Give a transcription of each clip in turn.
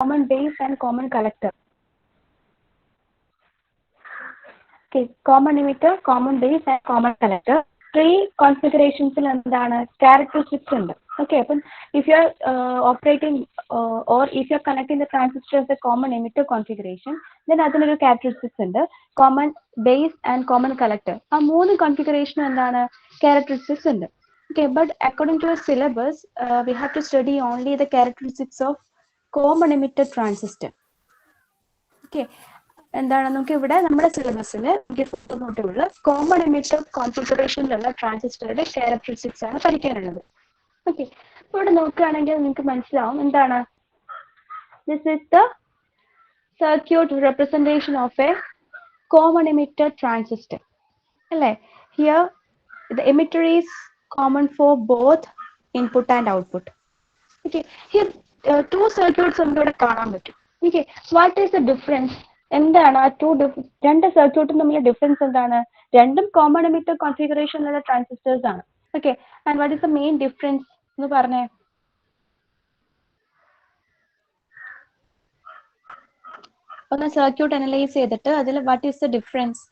common base and common collector. Okay, common emitter, common base and common collector. Three configurations എന്താണ് characteristics ഉണ്ട്. Okay, അപ്പം if you are operating or if you are connecting the transistor as a common emitter configuration, then അതിനൊരു characteristics ഉണ്ട്, common base and common collector. ആ മൂന്ന് configuration എന്താണ് characteristics ഉണ്ട്. Okay, but according to a syllabus, we have to study only the characteristics of common emitter transistor. Okay, എന്താണ് നമുക്ക് ഇവിടെ നമ്മുടെ സിലബസിൽ നോട്ടുള്ള കോമൺ എമിറ്റർ കോൺഫിഗറേഷനിലുള്ള ട്രാൻസിസ്റ്ററുടെ ക്യാരക്ടറിസ്റ്റിക്സ് ആണ് പഠിക്കാനുള്ളത്. ഓക്കെ, ഇവിടെ നോക്കുകയാണെങ്കിൽ നിങ്ങൾക്ക് മനസ്സിലാവും എന്താണ് this is the circuit representation of a common emitter transistor അല്ലേ. Here the emitter is common for both input and output. Okay, here two circuits നമുക്ക് ഇവിടെ കാണാൻ പറ്റും. Okay, what is the difference? എന്താണ് ആ രണ്ട് സർക്യൂട്ടും തമ്മിലുള്ള ഡിഫറൻസ് എന്താണ്? രണ്ടും കോമൺ എമിറ്റർ കോൺഫിഗറേഷനിലുള്ള ട്രാൻസിസ്റ്റേഴ്സ് ആണ്. Okay, and what is the main difference എന്ന് പറഞ്ഞേ. ഒന്ന് സർക്യൂട്ട് അനലൈസ് ചെയ്തിട്ട് അതിൽ what is the difference?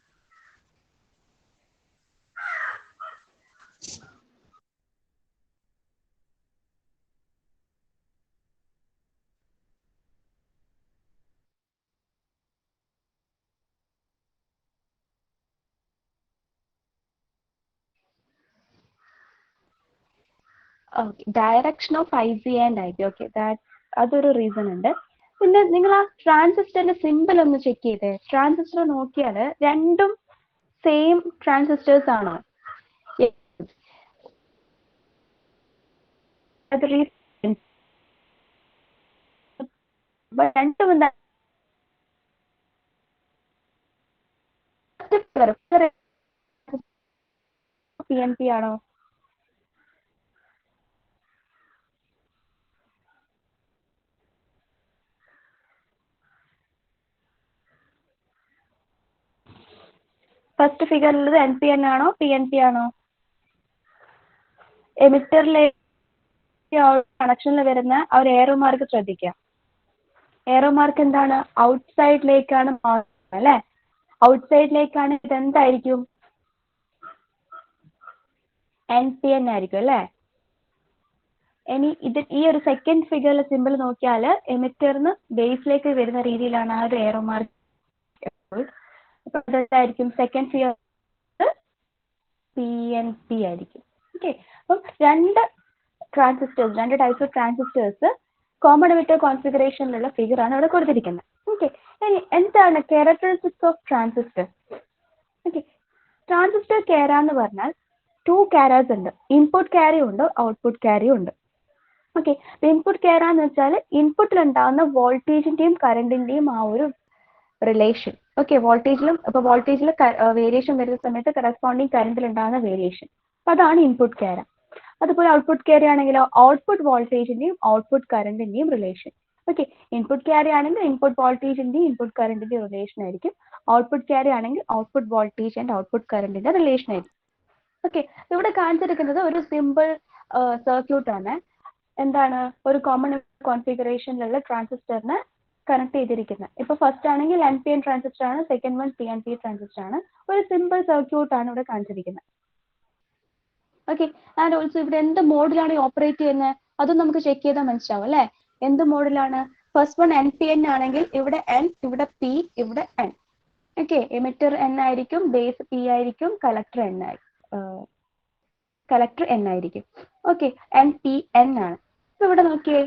Okay, direction of IC and IB. Okay, അതൊരു റീസൺ ഉണ്ട്. പിന്നെ നിങ്ങൾ ആ ട്രാൻസിസ്റ്ററിന്റെ സിമ്പിൾ ഒന്ന് ചെക്ക് ചെയ്തേ. ട്രാൻസിസ്റ്റർ നോക്കിയാൽ രണ്ടും സെയിം ട്രാൻസിസ്റ്റേഴ്സ് ആണോ? രണ്ടും എന്താ PNP ആണോ? ഫസ്റ്റ് ഫിഗറിലുള്ളത് NPN ആണോ PNP ആണോ? എമിറ്ററിലേക്ക് കണക്ഷനിൽ വരുന്ന ആ ഒരു ഏറോ മാർക്ക് ശ്രദ്ധിക്കാം. ഏറോ മാർക്ക് എന്താണ്? ഔട്ട്സൈഡിലേക്കാണ് മാറുന്നത് അല്ലെ. ഔട്ട്സൈഡിലേക്കാണ് ഇത് എന്തായിരിക്കും? NPN ആയിരിക്കും അല്ലെ. ഇനി ഇത് ഈ ഒരു സെക്കൻഡ് ഫിഗറിലെ സിമ്പിൾ നോക്കിയാൽ എമിറ്ററിന് ബേസിലേക്ക് വരുന്ന രീതിയിലാണ് ആ ഒരു ഏറോ മാർക്ക്. അപ്പൊ അതായിരിക്കും സെക്കൻഡ് ഫിഗർ PNP ആയിരിക്കും. ഓക്കെ, അപ്പം രണ്ട് ട്രാൻസിസ്റ്റേഴ്സ്, രണ്ട് types of transistors common emitter കോൺഫിഗറേഷനിലുള്ള ഫിഗർ ആണ് ഇവിടെ കൊടുത്തിരിക്കുന്നത്. ഓക്കെ, ഇനി എന്താണ് characteristics of transistor? Okay, transistor chara എന്ന് പറഞ്ഞാൽ 2 ക്യാരാസ് ഉണ്ട്. ഇൻപുട്ട് ക്യാരി ഉണ്ട്, ഔട്ട്പുട്ട് ക്യാരി ഉണ്ട്. ഓക്കെ, ഇൻപുട്ട് ക്യാര എന്ന് വെച്ചാൽ ഇൻപുട്ടിൽ ഉണ്ടാകുന്ന വോൾട്ടേജിന്റെയും കറണ്ടിന്റെയും ആ ഒരു റിലേഷൻ. ഓക്കെ, വോൾട്ടേജിലും ഇപ്പൊ വോൾട്ടേജിൽ വേരിയേഷൻ വരുന്ന സമയത്ത് കറസ്പോണ്ടിങ് കറണ്ടിൽ ഉണ്ടാകുന്ന വേരിയേഷൻ, അപ്പൊ അതാണ് ഇൻപുട്ട് ക്യാര. അതുപോലെ ഔട്ട്പുട്ട് ക്യാരി ആണെങ്കിലോ ഔട്ട്പുട്ട് വോൾട്ടേജിന്റെയും ഔട്ട്പുട്ട് കറണ്ടിന്റെയും റിലേഷൻ. ഓക്കെ, ഇൻപുട്ട് ക്യാരി ആണെങ്കിൽ ഇൻപുട്ട് വോൾട്ടേജിന്റെയും ഇൻപുട്ട് കറണ്ടിന്റെയും റിലേഷൻ ആയിരിക്കും. ഔട്ട്പുട്ട് ക്യാരി ആണെങ്കിൽ ഔട്ട്പുട്ട് വോൾട്ടേജ് ആൻഡ് ഔട്ട്പുട്ട് കറണ്ടിന്റെ റിലേഷൻ ആയിരിക്കും. ഓക്കെ, ഇവിടെ കാണിച്ചിരിക്കുന്നത് ഒരു സിമ്പിൾ സർക്യൂട്ട് ആണ്. എന്താണ്? ഒരു കോമൺ കോൺഫിഗറേഷനിലുള്ള ട്രാൻസിസ്റ്ററിനെ കണക്ട് ചെയ്തിരിക്കുന്നത്. ഇപ്പൊ ഫസ്റ്റ് ആണെങ്കിൽ NPN ട്രാൻസിസ്റ്റർ ആണ്, സെക്കൻഡ് വൺ PNP ട്രാൻസിസ്റ്റർ ആണ്. ഒരു സിമ്പിൾ സർക്യൂട്ട് ആണ് ഇവിടെ കാണിച്ചിരിക്കുന്നത്. ഓക്കെ, ആൻഡ് ഓൾസോ ഇവിടെ എന്ത് മോഡിലാണ് ഓപ്പറേറ്റ് ചെയ്യുന്നത് അതും നമുക്ക് ചെക്ക് ചെയ്താൽ മനസ്സിലാവും അല്ലെ. എന്ത് മോഡിലാണ്? ഫസ്റ്റ് വൺ NPN ആണെങ്കിൽ ഇവിടെ N, ഇവിടെ P, ഇവിടെ N. ഓക്കെ, എമിറ്റർ N ആയിരിക്കും, ബേസ് P ആയിരിക്കും, കളക്ടർ N ആയിരിക്കും. ഓക്കെ, NPN ആണ്. ഇപ്പൊ ഇവിടെ നോക്കിയേ,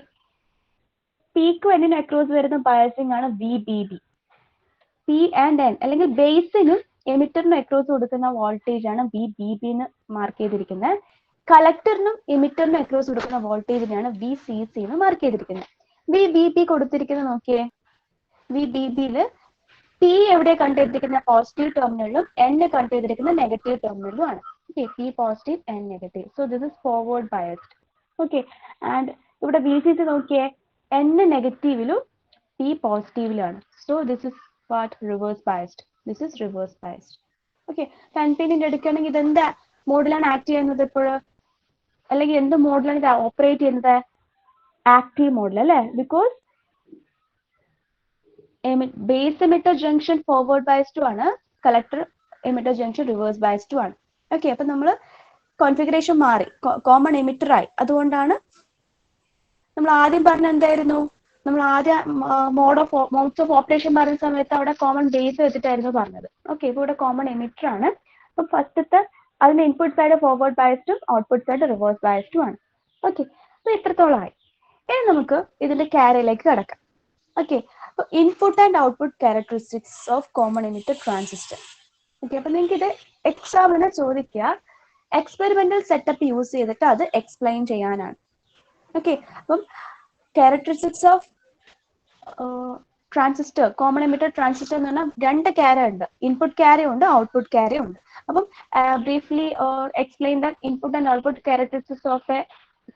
Pക്കും Nനും അക്രോസ് വരുന്ന ബയസിംഗ് ആണ് VBB. P ആൻഡ് N അല്ലെങ്കിൽ ബേസിനും എമിറ്ററിനും അക്രോസ് കൊടുക്കുന്ന വോൾട്ടേജ് ആണ് VBB എന്ന് മാർക്ക് ചെയ്തിരിക്കുന്നത്. കളക്ടറിനും എമിറ്ററിനും അക്രോസ് കൊടുക്കുന്ന വോൾട്ടേജിനാണ് VCC എന്ന് മാർക്ക് ചെയ്തിരിക്കുന്നത്. VBB കൊടുത്തിരിക്കുന്നത് നോക്കിയേ, VBBയില് P എവിടെ കണ്ടുപിടിച്ചിരിക്കുന്ന പോസിറ്റീവ് ടെർമിനലും N കണ്ടുപിടിച്ചിരിക്കുന്ന നെഗറ്റീവ് ടെർമിനലും ആണ്. Okay, P positive and negative. So this is forward biased. Okay, and ഇവിടെ VCC നോക്കിയേ, N നെഗറ്റീവിലും P പോസിറ്റീവിലാണ്. So this is what reverse biased. This is reverse biased. Okay, NPN എടുക്കുകയാണെങ്കിൽ ഇത് എന്താ മോഡിലാണ് act ചെയ്യുന്നത് ഇപ്പോൾ? അല്ലെങ്കിൽ എന്ത് മോഡിലാണ് ഇത് ഓപ്പറേറ്റ് ചെയ്യുന്നത്? ആക്റ്റീവ് മോഡിൽ അല്ലേ. Because base emitter junction forward bias to ആണ്, collector emitter junction reverse bias to ആണ്. ഓക്കെ, അപ്പൊ നമ്മൾ കോൺഫിഗറേഷൻ മാറി, കോമൺ എമിറ്റർ ആയി. അതുകൊണ്ടാണ് നമ്മൾ ആദ്യം പറഞ്ഞ എന്തായിരുന്നു, നമ്മൾ ആദ്യം മോഡ്സ് ഓഫ് ഓപ്പറേഷൻ പറഞ്ഞ സമയത്ത് അവിടെ കോമൺ ബേസ് വെച്ചിട്ടായിരുന്നു പറഞ്ഞത്. ഓക്കെ, ഇപ്പൊ ഇവിടെ കോമൺ എമിറ്റർ ആണ്. അപ്പൊ ഫസ്റ്റത്തെ അതിന്റെ ഇൻപുട്ട് സൈഡ് ഫോർവേഡ് ബയസ് ടു, output side reverse bias to ആണ്. ഓക്കെ, അപ്പൊ ഇത്രത്തോളമായി. ഇനി നമുക്ക് ഇതിന്റെ ക്യാരയിലേക്ക് കിടക്കാം. ഓക്കെ, അപ്പൊ input and output characteristics of common emitter transistor. Okay, അപ്പൊ നിങ്ങൾക്ക് ഇത് എക്സാമിന് ചോദിക്കുക, എക്സ്പെരിമെന്റൽ സെറ്റപ്പ് യൂസ് ചെയ്തിട്ട് അത് എക്സ്പ്ലെയിൻ ചെയ്യാനാണ്. ഓക്കെ, അപ്പം characteristics of transistor, common emitter transistor എന്ന് പറഞ്ഞാൽ രണ്ട് ക്യാര ഉണ്ട്, ഇൻപുട്ട് ക്യാര ഉണ്ട്, ഔട്ട്പുട്ട് ക്യാര ഉണ്ട്. അപ്പം briefly explain the input and output characteristics of a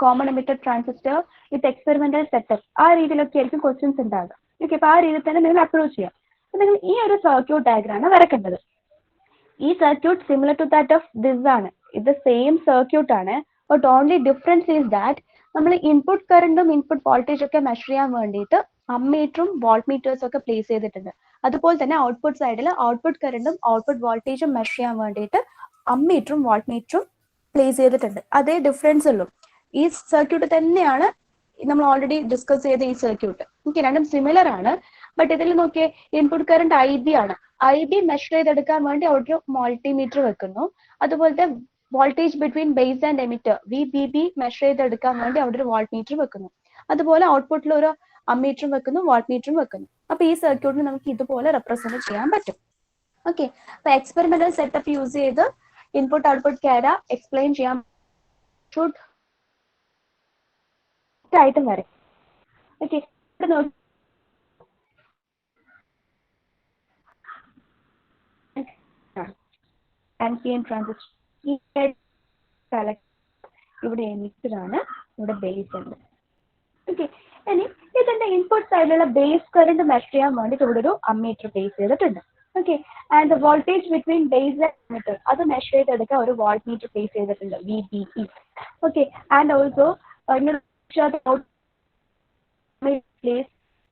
common emitter transistor with experimental setup. ആ രീതിയിലൊക്കെ ആയിരിക്കും ക്വസ്റ്റ്യൻസ് ഉണ്ടാകുക. ഓക്കെ, അപ്പൊ ആ രീതിയിൽ തന്നെ നിങ്ങൾ അപ്രോച്ച് ചെയ്യാം. അപ്പൊ നിങ്ങൾ ഈ ഒരു സർക്യൂട്ട് ഡയഗ്രാമാണ് വരക്കേണ്ടത്. ഈ circuit similar to that of this ആണ്, ഇത് സെയിം സർക്യൂട്ട് ആണ്. But only difference is that നമ്മൾ ഇൻപുട്ട് കറണ്ടും ഇൻപുട്ട് വോൾട്ടേജ് ഒക്കെ മെഷർ ചെയ്യാൻ വേണ്ടിയിട്ട് അമ്മീറ്ററും വോൾട്ട് മീറ്റേഴ്സും ഒക്കെ പ്ലേസ് ചെയ്തിട്ടുണ്ട്. അതുപോലെ തന്നെ ഔട്ട്പുട്ട് സൈഡിൽ ഔട്ട്പുട്ട് കറണ്ടും ഔട്ട്പുട്ട് വോൾട്ടേജും മെഷർ ചെയ്യാൻ വേണ്ടിയിട്ട് അമ്മീറ്ററും വോൾട്ട് മീറ്ററും പ്ലേസ് ചെയ്തിട്ടുണ്ട്. അതേ ഡിഫറൻസ് ഉള്ളൂ. ഈ സർക്യൂട്ട് തന്നെയാണ് നമ്മൾ ഓൾറെഡി ഡിസ്കസ് ചെയ്ത ഈ സർക്യൂട്ട്. ഓക്കെ, രണ്ടും സിമിലർ ആണ്. ബട്ട് ഇതിൽ നോക്കിയേ, ഇൻപുട്ട് കറണ്ട് IB ആണ്. IB മെഷർ ചെയ്തെടുക്കാൻ വേണ്ടി അവിടെ ഒരു മൾട്ടിമീറ്റർ വെക്കുന്നു. അതുപോലത്തെ voltage between base and emitter VBB measure ചെയ്തെടുക്കാൻ വേണ്ടി അവിടെ ഒരു വോൾട്ട് മീറ്റർ വെക്കുന്നു. അതുപോലെ ഔട്ട്പുട്ടിൽ ഒരു അമ്മീറ്ററും വെക്കുന്നു, വോൾട്ട് മീറ്ററും വെക്കുന്നു. അപ്പൊ ഈ സർക്യൂട്ടിന് നമുക്ക് ഇതുപോലെ റെപ്രസെന്റ് ചെയ്യാൻ പറ്റും. ഓക്കെ, അപ്പൊ എക്സ്പെരിമെന്റൽ സെറ്റപ്പ് യൂസ് ചെയ്ത് ഇൻപുട്ട് ഔട്ട്പുട്ട് ക്യാര എക്സ്പ്ലെയിൻ ചെയ്യാൻ ആയിട്ടും വരും. ഓക്കെ, NPN ട്രാൻസിസ്റ്റർ ഇവിടെ എമിറ്റർ ആണ്, ഇവിടെ ബേസ് ഉണ്ട്. ഓക്കെ, ഇനി ഇതിന്റെ ഇൻപുട്ട് സൈഡിലുള്ള ബേസ് കറണ്ട് മെഷർ ചെയ്യാൻ വേണ്ടിയിട്ട് ഇവിടെ ഒരു അമ്മീറ്റർ പ്ലേസ് ചെയ്തിട്ടുണ്ട്. Okay, and voltage between base and emitter അത് മെഷർ ചെയ്തെടുക്കാൻ ഒരു വോൾട്ട് മീറ്റർ പ്ലേസ് ചെയ്തിട്ടുണ്ട്, VBE. Okay, and also place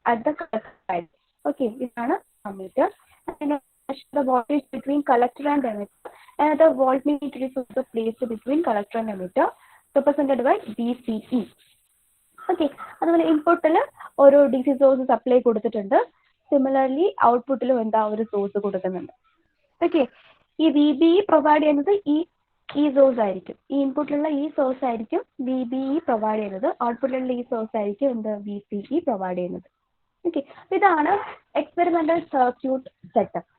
at the collector side. Okay, ഇതാണ് ammeter. The voltage between collector and emitter. Another voltmeter is also placed between collector and emitter, represented by VCE. Okay, അതുപോലെ ഇൻപുട്ടിൽ ഒരു DC source supply കൊടുത്തിട്ടുണ്ട്. Similarly ഔട്ട്പുട്ടിലും എന്താ ഒരു source കൊടുക്കുന്നുണ്ട്. Okay, ഈ VBE provide ചെയ്യുന്നത് ഈ സോഴ്സ് ആയിരിക്കും. ഈ ഇൻപുട്ടിലുള്ള ഈ സോഴ്സ് ആയിരിക്കും VBE പ്രൊവൈഡ് ചെയ്യുന്നത്, ഔട്ട്പുട്ടിലുള്ള ഈ സോഴ്സ് ആയിരിക്കും എന്ത് VCE പ്രൊവൈഡ് ചെയ്യുന്നത്. ഓക്കെ, ഇതാണ് എക്സ്പെരിമെന്റൽ സർക്യൂട്ട് സെറ്റപ്പ്.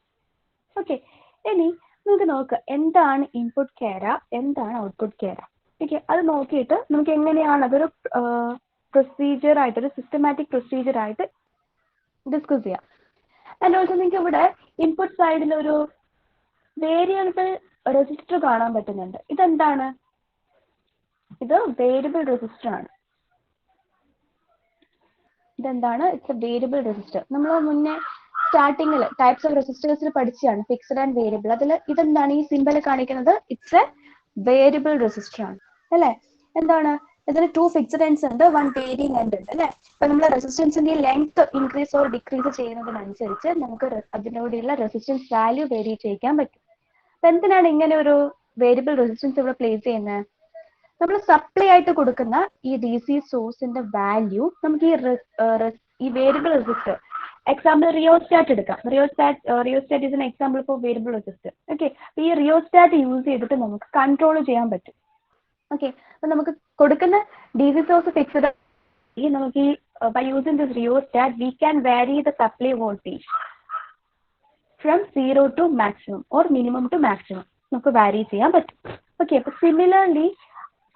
ഓക്കെ, ഇനി നമുക്ക് നോക്കാം എന്താണ് ഇൻപുട്ട് ക്യാര, എന്താണ് ഔട്ട്പുട്ട് ക്യാര. ഓക്കെ, അത് നോക്കിയിട്ട് നമുക്ക് എങ്ങനെയാണ് അതൊരു പ്രൊസീജിയർ ആയിട്ട്, ഒരു സിസ്റ്റമാറ്റിക് പ്രൊസീജിയർ ആയിട്ട് ഡിസ്കസ് ചെയ്യാം. ആൻഡ് ഓൾസോ നിങ്ങൾക്ക് ഇവിടെ ഇൻപുട്ട് സൈഡിൽ ഒരു വേരിയബിൾ റെസിസ്റ്റർ കാണാൻ പറ്റുന്നുണ്ട്. ഇതെന്താണ്? ഇത് വേരിയബിൾ റെസിസ്റ്റർ ആണ്. ഇതെന്താണ്? It's A variable resistor. നമ്മൾ മുന്നേ സ്റ്റാർട്ടിങ്ങിൽ ടൈപ്സ് ഓഫ് റെസിസ്റ്റേഴ്സിൽ പഠിച്ചാണ്, ഫിക്സഡ് ആൻഡ് വേരിയബിൾ. അതിൽ ഇതെന്താണ് ഈ സിമ്പൽ കാണിക്കുന്നത്? ഇറ്റ്സ് എ വേരിയബിൾ റെസിസ്റ്റർ ആണ് അല്ലെ? എന്താണ് ഇതിന് 2 ഫിക്സഡ് എൻഡ്സ് ഉണ്ട്, 1 വേരിയിങ് എൻഡ് ഉണ്ട് അല്ലെ? അപ്പൊ നമ്മൾ റെസിസ്റ്റൻസിന്റെ ലെങ്ത് ഇൻക്രീസ് ഓർ ഡിക്രീസ് ചെയ്യുന്നതിനനുസരിച്ച് നമുക്ക് അതിനോടുള്ള റെസിസ്റ്റൻസ് വാല്യൂ വേരി ചെയ്യിക്കാൻ പറ്റും. അപ്പൊ എന്തിനാണ് ഇങ്ങനെ ഒരു വേരിയബിൾ റെസിസ്റ്റൻസ് ഇവിടെ പ്ലേസ് ചെയ്യുന്നത്? നമ്മൾ സപ്ലൈ ആയിട്ട് കൊടുക്കുന്ന ഈ DC സോഴ്സിന്റെ വാല്യൂ നമുക്ക് ഈ വേരിയബിൾ റെസിസ്റ്റർ, എക്സാമ്പിൾ റിയോസ്റ്റാറ്റ് എടുക്കാം. Rheostat is an example for variable resistor. Okay, ഈ റിയോസ്റ്റാറ്റ് യൂസ് ചെയ്തിട്ട് നമുക്ക് കൺട്രോൾ ചെയ്യാൻ പറ്റും. ഓക്കെ, അപ്പൊ നമുക്ക് കൊടുക്കുന്ന DC സോഴ്സ് ഫിക്സ്ഡ്, നമുക്ക് ഈ by using this rheostat we can vary the supply voltage from 0 to maximum or minimum to maximum. നമുക്ക് vary ചെയ്യാൻ പറ്റും. Okay, അപ്പൊ similarly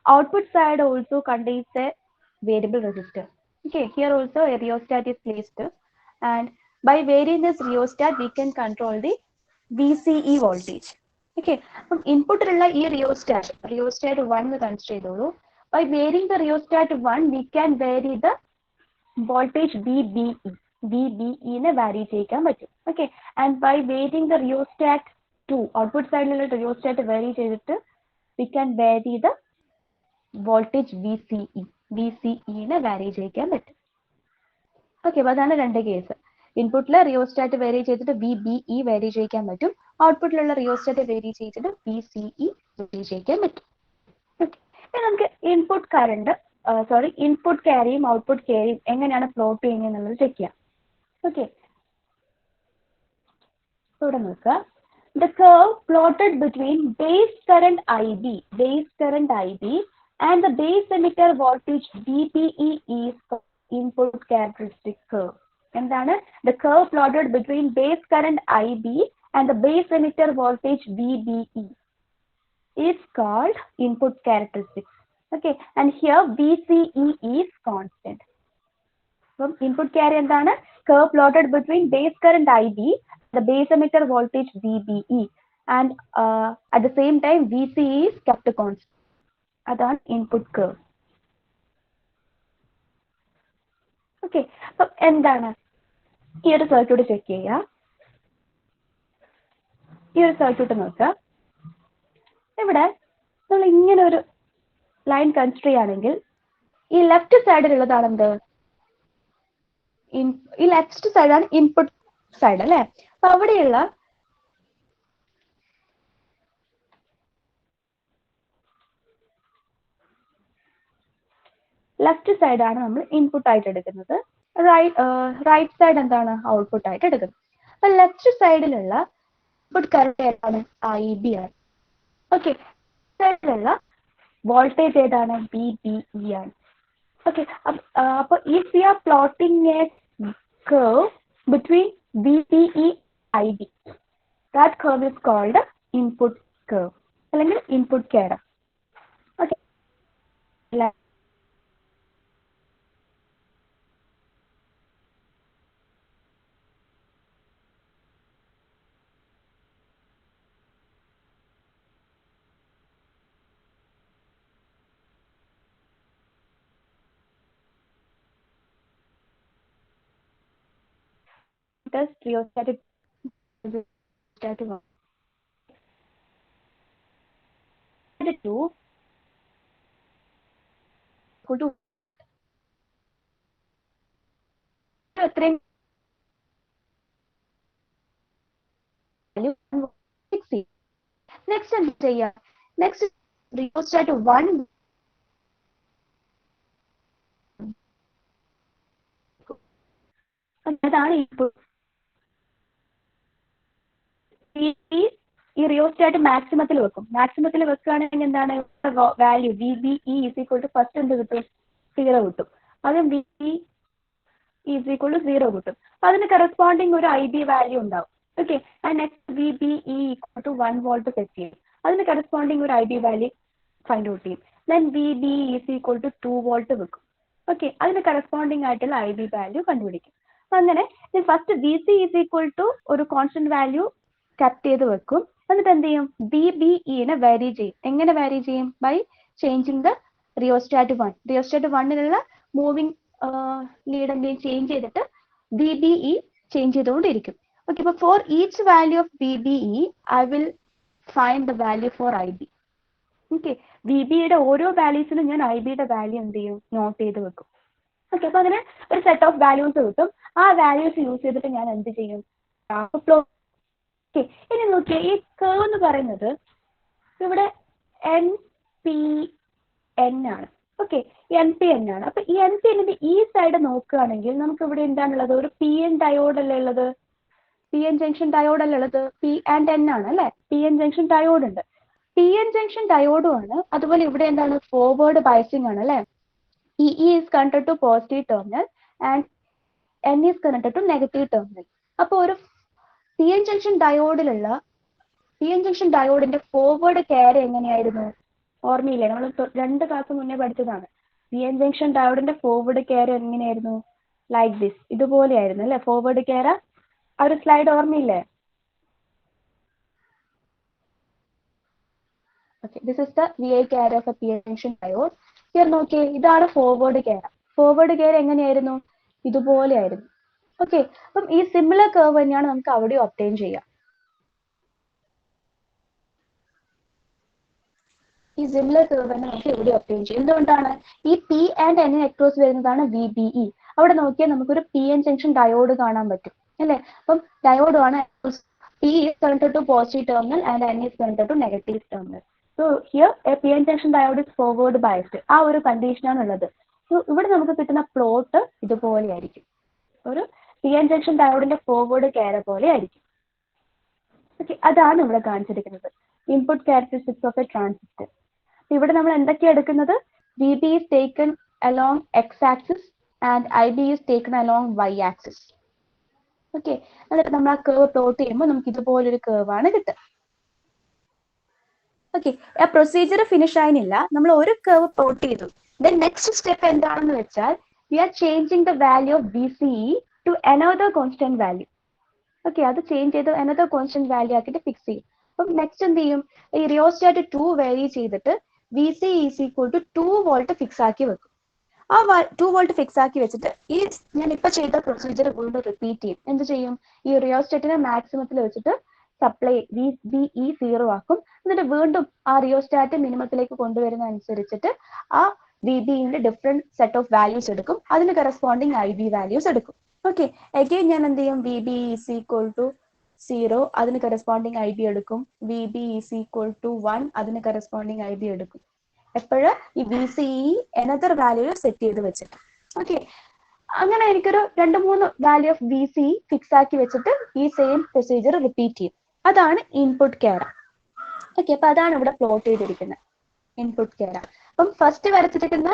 output side also contains a variable resistor. Okay, here also a rheostat is placed, and by varying this rheostat we can control the VCE voltage. Okay, അപ്പം ഇൻപുട്ടിലുള്ള ഈ rheostat 1 consider ചെയ്തോളൂ. By varying the rheostat 1 we can vary the voltage VBE നെ vary ചെയ്യിക്കാൻ പറ്റും. Okay, and by varying the rheostat 2 output സൈഡിലുള്ള rheostat vary ചെയ്തിട്ട് we can vary the voltage VCE നെ vary ചെയ്യിക്കാൻ പറ്റും. ഓക്കെ, അപ്പൊ അതാണ് രണ്ട് കേസ്. ഇൻപുട്ടിലെ റിയോസ്റ്റാറ്റ് വേരി ചെയ്തിട്ട് VBE വേരി ചെയ്യിക്കാൻ പറ്റും, ഔട്ട്പുട്ടിലുള്ള റിയോസ്റ്റാറ്റ് വേരി ചെയ്തിട്ട് VCE വേരി ചെയ്യിക്കാൻ പറ്റും. ഓക്കെ, നമുക്ക് ഇൻപുട്ട് കറണ്ട് ഇൻപുട്ട് ക്യാരിയും ഔട്ട്പുട്ട് ക്യാരിയും എങ്ങനെയാണ് പ്ലോട്ട് ചെയ്യുന്നത് എന്നുള്ളത് ചെക്ക് ചെയ്യാം. ഓക്കെ, ഇവിടെ നോക്കുക. The curve plotted between base current IB and the base emitter voltage VBE is input characteristic curve. എന്താണ്? The curve plotted between base current IB and the base emitter voltage VBE is called input characteristics. Okay, and here VCE is constant. So input carry എന്താണ്? Curve plotted between base current IB, the base emitter voltage VBE, and at the same time VCE is kept constant. അതാണ് input curve. Okay, so എന്താണ്? ഈ ഒരു circuit check ചെയ്യുക. ഈ ഒരു circuit നോക്കുക. ഇവിടെ നമ്മൾ ഇങ്ങനെ ഒരു ലൈൻ കൺസിഡർ ചെയ്യുകയാണെങ്കിൽ ഈ ലെഫ്റ്റ് സൈഡിലുള്ളതാണ് എന്ത്? ഈ ലെഫ്റ്റ് സൈഡാണ് ഇൻപുട്ട് സൈഡ് അല്ലേ? അപ്പൊ അവിടെയുള്ള ലെഫ്റ്റ് സൈഡാണ് നമ്മൾ ഇൻപുട്ട് ആയിട്ട് എടുക്കുന്നത്, റൈറ്റ് സൈഡ് എന്താണ്? ഔട്ട്പുട്ട് ആയിട്ട് എടുക്കുന്നത്. അപ്പൊ ലെഫ്റ്റ് സൈഡിലുള്ള ഇൻപുട്ട് കറണ്ട് ഏതാണ്? IB ആണ്. ഓക്കെ, സൈഡിലുള്ള വോൾട്ടേജ് ഏതാണ്? VBE ആണ്. ഓക്കെ, അപ്പൊ if we are plotting a curve between VBE IB, that curve is called input curve അല്ലെങ്കിൽ input curve. ഓക്കെ, rheostatic എത്രയും നെക്സ്റ്റ് എന്ത് ചെയ്യാം? നെക്സ്റ്റ് റിയോസ്റ്റാറ്റ് 1 അതാണ് ഇൻപുട്ട്. ഈ റിയോസ്റ്റാറ്റ് മാക്സിമത്തിൽ വെക്കും. മാക്സിമത്തിൽ വെക്കുകയാണെങ്കിൽ എന്താണ് value? VBE is equal to first എന്ത് കിട്ടും? 0 കിട്ടും. അതും VBE is equal to 0 കിട്ടും. അതിന് കറസ്പോണ്ടിങ് ഒരു IB വാല്യൂ ഉണ്ടാവും. Okay, and next VBE equal to 1 volt set ചെയ്യും. അതിന് കറസ്പോണ്ടിങ് ഒരു IB വാല്യൂ ഫൈൻഡ് ഔട്ട് ചെയ്യും. Then VBE is equal to 2 volt വെക്കും. ഓക്കെ, അതിന് കറസ്പോണ്ടിങ് ആയിട്ടുള്ള IB വാല്യൂ കണ്ടുപിടിക്കും. അങ്ങനെ first VC is equal to ഒരു കോൺസ്റ്റന്റ് വാല്യൂ കട്ട് ചെയ്ത് വെക്കും. എന്നിട്ട് എന്ത് ചെയ്യും? VBE വാരി ചെയ്യും. എങ്ങനെ വാരി ചെയ്യും? By changing the rheostat 1. Rheostat 1ലുള്ള മൂവിങ് ലീഡ് എന്തെങ്കിലും ചേഞ്ച് ചെയ്തിട്ട് VBE ചേഞ്ച് ചെയ്തുകൊണ്ടിരിക്കും. ഓക്കെ, അപ്പൊ for each value of VBE I will find the value for IB. Okay, VBയുടെ ഓരോ വാല്യൂസിനും ഞാൻ IBയുടെ വാല്യൂ എന്ത് ചെയ്യും? നോട്ട് ചെയ്ത് വെക്കും. ഓക്കെ, അപ്പൊ അങ്ങനെ ഒരു സെറ്റ് ഓഫ് വാല്യൂസ് കിട്ടും. ആ വാല്യൂസ് യൂസ് ചെയ്തിട്ട് ഞാൻ എന്ത് ചെയ്യും? ഓക്കെ, ഇനി നോക്കിയേ, ഈ കർവ് എന്ന് പറയുന്നത് ഇവിടെ NPN ആണ്. ഓക്കെ, NPN ആണ്. അപ്പൊ ഈ NPNന്റെ ഈ സൈഡ് നോക്കുകയാണെങ്കിൽ നമുക്ക് ഇവിടെ എന്താണുള്ളത്? ഒരു PN ഡയോഡ് അല്ലേ ഉള്ളത്? PN ജംഗ്ഷൻ ഡയോഡ് അല്ലേ ഉള്ളത്? P&N ആണ് അല്ലെ? PN ജംഗ്ഷൻ ഡയോഡ് ഉണ്ട്. PN ജംഗ്ഷൻ ഡയോഡും ആണ്. അതുപോലെ ഇവിടെ എന്താണ്? ഫോർവേഡ് ബയസിംഗ് ആണ് അല്ലെ? PE is connected to positive terminal and N is connected to negative terminal. അപ്പോൾ ഒരു PN ജംഗ്ഷൻ ഡയോഡിന്റെ ഫോർവേഡ് ക്യാരി എങ്ങനെയായിരുന്നു? ഓർമ്മയില്ലേ? നമ്മൾ 2 ക്ലാസ് മുന്നേ പഠിച്ചതാണ്. PN ജംഗ്ഷൻ ഡയോഡിന്റെ ഫോർവേഡ് ക്യാരി എങ്ങനെയായിരുന്നു? ലൈക്ക് ദിസ്, ഇതുപോലെയായിരുന്നു അല്ലെ ഫോർവേഡ് ക്യാര. ആ ഒരു സ്ലൈഡ് ഓർമ്മയില്ലേ? Okay, this is the VI carrier of a PN junction diode. Here നോക്കിയേ, ഇതാണ് ഫോർവേഡ് ക്യാര. ഫോർവേഡ് ക്യാര എങ്ങനെയായിരുന്നു? ഇതുപോലെയായിരുന്നു. ഓക്കെ, അപ്പം ഈ സിമിലർ കർവ് തന്നെയാണ് നമുക്ക് അവിടെ ഒബ്റ്റെയിൻ ചെയ്യാം. ഈ സിമിലർ കർവ് തന്നെ നമുക്ക് ഇവിടെ ഒബ്റ്റെയിൻ ചെയ്യാം. എന്തുകൊണ്ടാണ്? ഈ P and N അക്രോസ് വരുന്നതാണ് VBE. അവിടെ നോക്കിയാൽ നമുക്കൊരു PN ജംഗ്ഷൻ ഡയോഡ് കാണാൻ പറ്റും. അല്ലേ? അപ്പം ഡയോഡ് ആണ് P is connected to positive terminal and N is connected to negative terminal. So here a PN junction diode is forward biased. ആ ഒരു കണ്ടീഷനാണ് ഉള്ളത്. സോ ഇവിടെ നമുക്ക് കിട്ടുന്ന പ്ലോട്ട് ഇതുപോലെ ആയിരിക്കും. ഒരു PN ജംഗ്ഷൻ ഡയോഡിന്റെ ഫോർവേഡ് ക്യാര പോലെ ആയിരിക്കും. ഓക്കെ, അതാണ് ഇവിടെ കാണിച്ചിരിക്കുന്നത് input characteristics of a transistor. ഇവിടെ നമ്മൾ എന്തൊക്കെയാണ് എടുക്കുന്നത്? VB is taken along x axis and IB is taken along y axis. Okay, എന്നിട്ട് നമ്മൾ ആ കേർവ് പ്ലോട്ട് ചെയ്യുമ്പോൾ നമുക്ക് ഇതുപോലൊരു കേർവ് ആണ് കിട്ടുക. ഓക്കെ, ആ പ്രൊസീജിയർ ഫിനിഷ് ആയിരുന്നില്ല, നമ്മൾ ഒരു കേർവ് പ്ലോട്ട് ചെയ്തു. ദെൻ നെക്സ്റ്റ് സ്റ്റെപ്പ് എന്താണെന്ന് വെച്ചാൽ we are changing the value of VCE to another constant value. Okay, അത് ചേഞ്ച് ചെയ്ത് അനദർ കോൺസ്റ്റന്റ് വാല്യൂ ആക്കിയിട്ട് ഫിക്സ് ചെയ്യും. അപ്പം നെക്സ്റ്റ് എന്ത് ചെയ്യും? ഈ റിയോസ്റ്റാറ്റ് 2 വേരി ചെയ്തിട്ട് VCE is equal to 2 volt fix ആക്കി വെക്കും. ആ 2 വോൾട്ട് ഫിക്സ് ആക്കി വെച്ചിട്ട് ഈ ഞാൻ ഇപ്പൊ ചെയ്ത പ്രൊസീജിയർ വീണ്ടും റിപ്പീറ്റ് ചെയ്യും. എന്ത് ചെയ്യും? ഈ റിയോസ്റ്റാറ്റിനെ മാക്സിമത്തിൽ വെച്ചിട്ട് സപ്ലൈ VBE 0 ആക്കും. എന്നിട്ട് വീണ്ടും ആ റിയോസ്റ്റാറ്റ് മിനിമത്തിലേക്ക് കൊണ്ടുവരുന്ന അനുസരിച്ചിട്ട് ആ VBന്റെ ഡിഫറെന്റ് സെറ്റ് ഓഫ് വാല്യൂസ് എടുക്കും. അതിന് കറസ്പോണ്ടിങ് IB വാല്യൂസ് എടുക്കും. ഓക്കെ, അഗെയിൻ ഞാൻ എന്ത് ചെയ്യും? VB ഈസ് ഈക്വൽ ടു 0, അതിന് കറസ്പോണ്ടിങ് IB എടുക്കും. VB ഈസ് ഈക്വൽ ടു 1, അതിന് കറസ്പോണ്ടിങ് IB എടുക്കും. എപ്പോഴും ഈ VCE എനദർ വാല്യൂ സെറ്റ് ചെയ്ത് വെച്ചിട്ട്. ഓക്കെ, അങ്ങനെ എനിക്കൊരു 2-3 വാല്യൂ ഓഫ് VCE ഫിക്സ് ആക്കി വെച്ചിട്ട് ഈ സെയിം പ്രൊസീജിയർ റിപ്പീറ്റ് ചെയ്യും. അതാണ് ഇൻപുട്ട് ക്യാര. ഓക്കെ, അപ്പൊ അതാണ് ഇവിടെ പ്ലോട്ട് ചെയ്തിരിക്കുന്നത് ഇൻപുട്ട് ക്യാര. അപ്പം ഫസ്റ്റ് വരച്ചിരിക്കുന്ന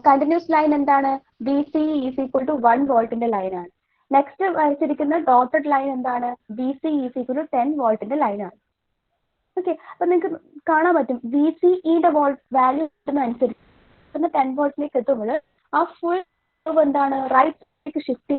കണ്ടിന്യൂസ് ലൈൻ എന്താണ്? VCE ഈസ് ഈക്വൽ ടു 1 വോൾട്ടിന്റെ ലൈനാണ്. നെക്സ്റ്റ് വരച്ചിരിക്കുന്ന ഡോട്ടഡ് ലൈൻ എന്താണ്? VCE ഈസ് ഈക്വൽ ടു 10 വോൾട്ടിന്റെ ലൈനാണ്. ഓക്കെ, അപ്പൊ നിങ്ങൾക്ക് കാണാൻ പറ്റും VCEയുടെ വാല്യൂ കിട്ടുന്ന അനുസരിച്ച് 10 വോൾട്ടിലേക്ക് എത്തുമ്പോൾ ആ ഫുൾ എന്താണ് റൈറ്റ് ഷിഫ്റ്റ്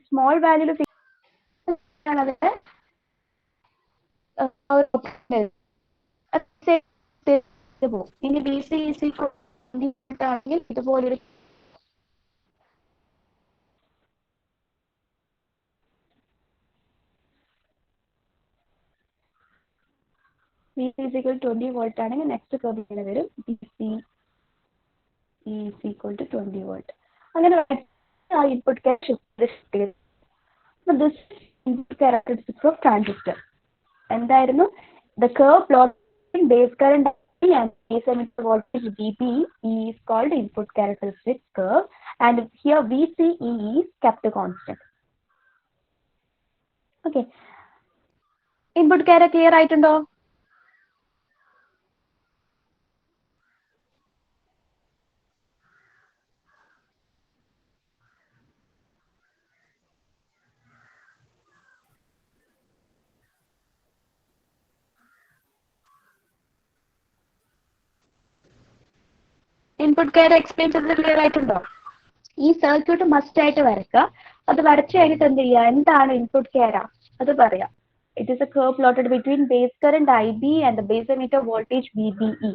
സ്മോൾ വാല്യൂ അതിന്റെ ഇനി VCE ആണെങ്കിൽ ഇതുപോലൊരു VCE is equal to 20 volt ആണെങ്കിൽ നെക്സ്റ്റ് കർവ് ഇങ്ങനെ വരും. VCE is equal to 20 volt. അങ്ങനെ ഇൻപുട്ട് ക്യാരക്ടറിസ്റ്റിക്സ് ഓഫ് ട്രാൻസിസ്റ്റർ എന്തായിരുന്നു? The curve plotting base current and base emitter voltage VB is called input characteristics curve, and here VCE is kept constant. Okay, input chara clear ആയിട്ടുണ്ടോ? Input ക്യാര explain ചെയ്തത് clear ആയിട്ടുണ്ടോ? ഈ circuit must ആയിട്ട് വരയ്ക്കുക. അത് വരച്ചു കഴിഞ്ഞിട്ട് എന്ത് ചെയ്യുക? എന്താണ് ഇൻപുട്ട് ക്യാര അത് പറയാം. It is A curve plotted between base current IB and the base emitter voltage VBE,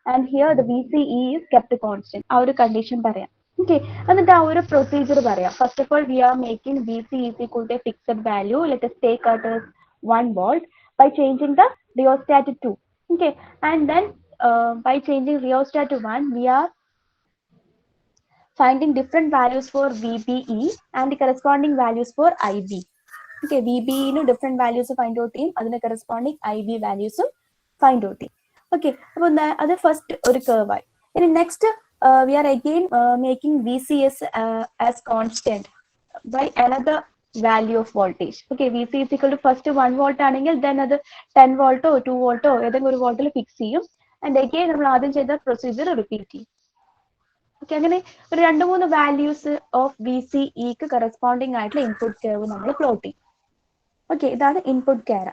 and here the VCE is kept constant. ആ ഒരു കണ്ടീഷൻ പറയാം. ഓക്കെ, എന്നിട്ട് ആ ഒരു പ്രൊസീജിയർ പറയാം. First of all we are making VCE is equal to a fixed value. Let us take out as 1 volt by changing the rheostat to 2. Okay, and then by changing rheostat to 1 we are finding different values for VBE and the corresponding values for IB. Okay, VBE no different values find out in adine corresponding IB values find out in. Okay, appo adu first oru curve ayi. And next we are again making VCS as constant by another value of voltage. Okay, VC is equal to first 1 volt ആണെങ്കിൽ then അത് 10 volt ഓ 2 volt ഓ ഏതെങ്കിലും ഒരു വോൾട്ടിൽ fix ചെയ്യും. And again നമ്മൾ ആദ്യം ചെയ്ത procedure repeat ചെയ്യും. ഓക്കെ, അങ്ങനെ ഒരു 2-3 വാല്യൂസ് ഓഫ് VCEക്ക് കറസ്പോണ്ടിങ് ആയിട്ടുള്ള ഇൻപുട്ട് കർവ് നമ്മൾ പ്ലോട്ട് ചെയ്യും. ഓക്കെ, ഇതാണ് ഇൻപുട്ട് ക്യാര.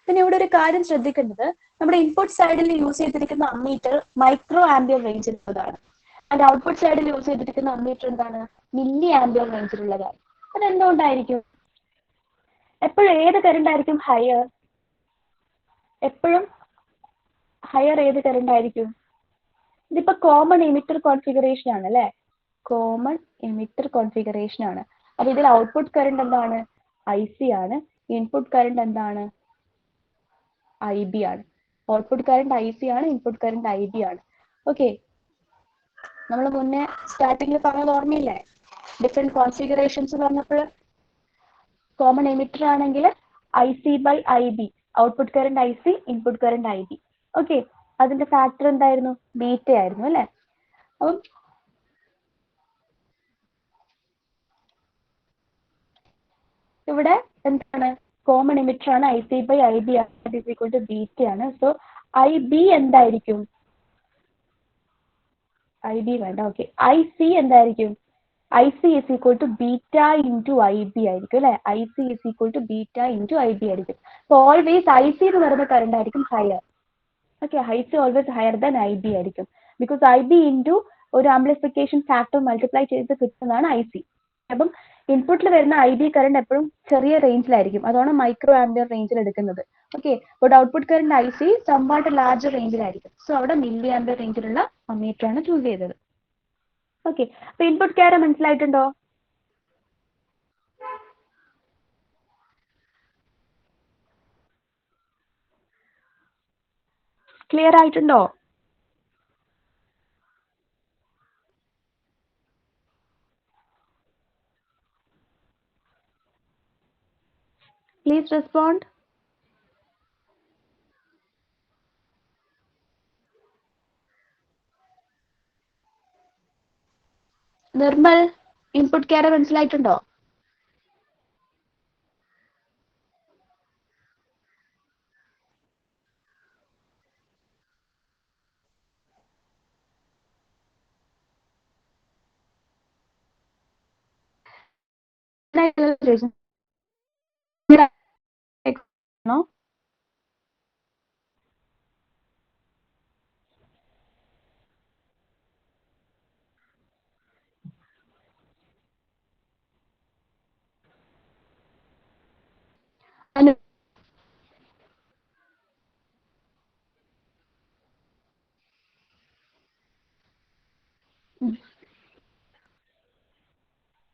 പിന്നെ ഇവിടെ ഒരു കാര്യം ശ്രദ്ധിക്കേണ്ടത്, നമ്മുടെ ഇൻപുട്ട് സൈഡിൽ യൂസ് ചെയ്തിരിക്കുന്ന അമ്മീറ്റർ മൈക്രോ ആംബിയർ റേഞ്ചിലുള്ളതാണ്. ആൻഡ് ഔട്ട്പുട്ട് സൈഡിൽ യൂസ് ചെയ്തിരിക്കുന്ന അമ്മീറ്റർ എന്താണ്? മില്ലി ആംബിയർ റേഞ്ചിലുള്ളതാണ്. അതെന്തുകൊണ്ടായിരിക്കും? എപ്പോഴും ഏത് കറണ്ട് ആയിരിക്കും ഹയർ? എപ്പോഴും ഹയർ ഏത് കറണ്ട് ആയിരിക്കും? ഇതിപ്പോ കോമൺ എമിറ്റർ കോൺഫിഗറേഷൻ ആണ് അല്ലേ? കോമൺ എമിറ്റർ കോൺഫിഗറേഷൻ ആണ്. അപ്പൊ ഇതിൽ ഔട്ട്പുട്ട് കറണ്ട് എന്താണ്? IC ആണ്. ഇൻപുട്ട് കറണ്ട് എന്താണ്? IB ആണ്. ഔട്ട്പുട്ട് കറണ്ട് IC ആണ്, ഇൻപുട്ട് കറണ്ട് IB ആണ്. ഓക്കെ, നമ്മൾ മുന്നേ സ്റ്റാർട്ടിങ്ങിൽ പറഞ്ഞത് ഓർമ്മയില്ലേ? ഡിഫറെന്റ് കോൺഫിഗറേഷൻസ് പറഞ്ഞപ്പോൾ കോമൺ എമിറ്റർ ആണെങ്കിൽ IC/IB, output current IC, input current IB. Okay, അതിന്റെ ഫാക്ടർ എന്തായിരുന്നു? ബീറ്റ ആയിരുന്നു അല്ലെ? അപ്പം ഇവിടെ എന്താണ്? കോമൺ എമിറ്റർ ആണ്, IC/IB ബീറ്റ ആണ്. സോ IB എന്തായിരിക്കും? IB വേണ്ട. ഓക്കെ, IC എന്തായിരിക്കും? IC is equal to beta into IB ആയിരിക്കും അല്ലെ? IC is equal to beta into IB ആയിരിക്കും. So always IC എന്ന് പറയുന്ന കറണ്ട് ആയിരിക്കും higher. Okay, IC always higher than IB ആയിരിക്കും. ബിക്കോസ് IB into ഒരു ആംപ്ലിഫിക്കേഷൻ ഫാക്ടർ മൾട്ടിപ്ലൈ ചെയ്ത് കിട്ടുന്നതാണ് IC. അപ്പം ഇൻപുട്ടിൽ വരുന്ന IB കറണ്ട് എപ്പോഴും ചെറിയ റേഞ്ചിലായിരിക്കും, അതാണ് മൈക്രോ ആംപിയർ റേഞ്ചിൽ എടുക്കുന്നത്. Okay, but output current IC somewhat large റേഞ്ചിലായിരിക്കും. സോ അവിടെ മില്ലി ആംപിയർ റേഞ്ചിലുള്ള അമ്മീറ്റർ ആണ് ചൂസ് ചെയ്തത്. ഓക്കെ, അപ്പൊ ഇൻപുട്ട് ക്യാര മനസ്സിലായിട്ടുണ്ടോ? ക്ലിയർ ആയിട്ടുണ്ടോ? Please respond. നിർമ്മൽ, ഇൻപുട്ട് ക്യാര മനസ്സിലായിട്ടുണ്ടോ? No?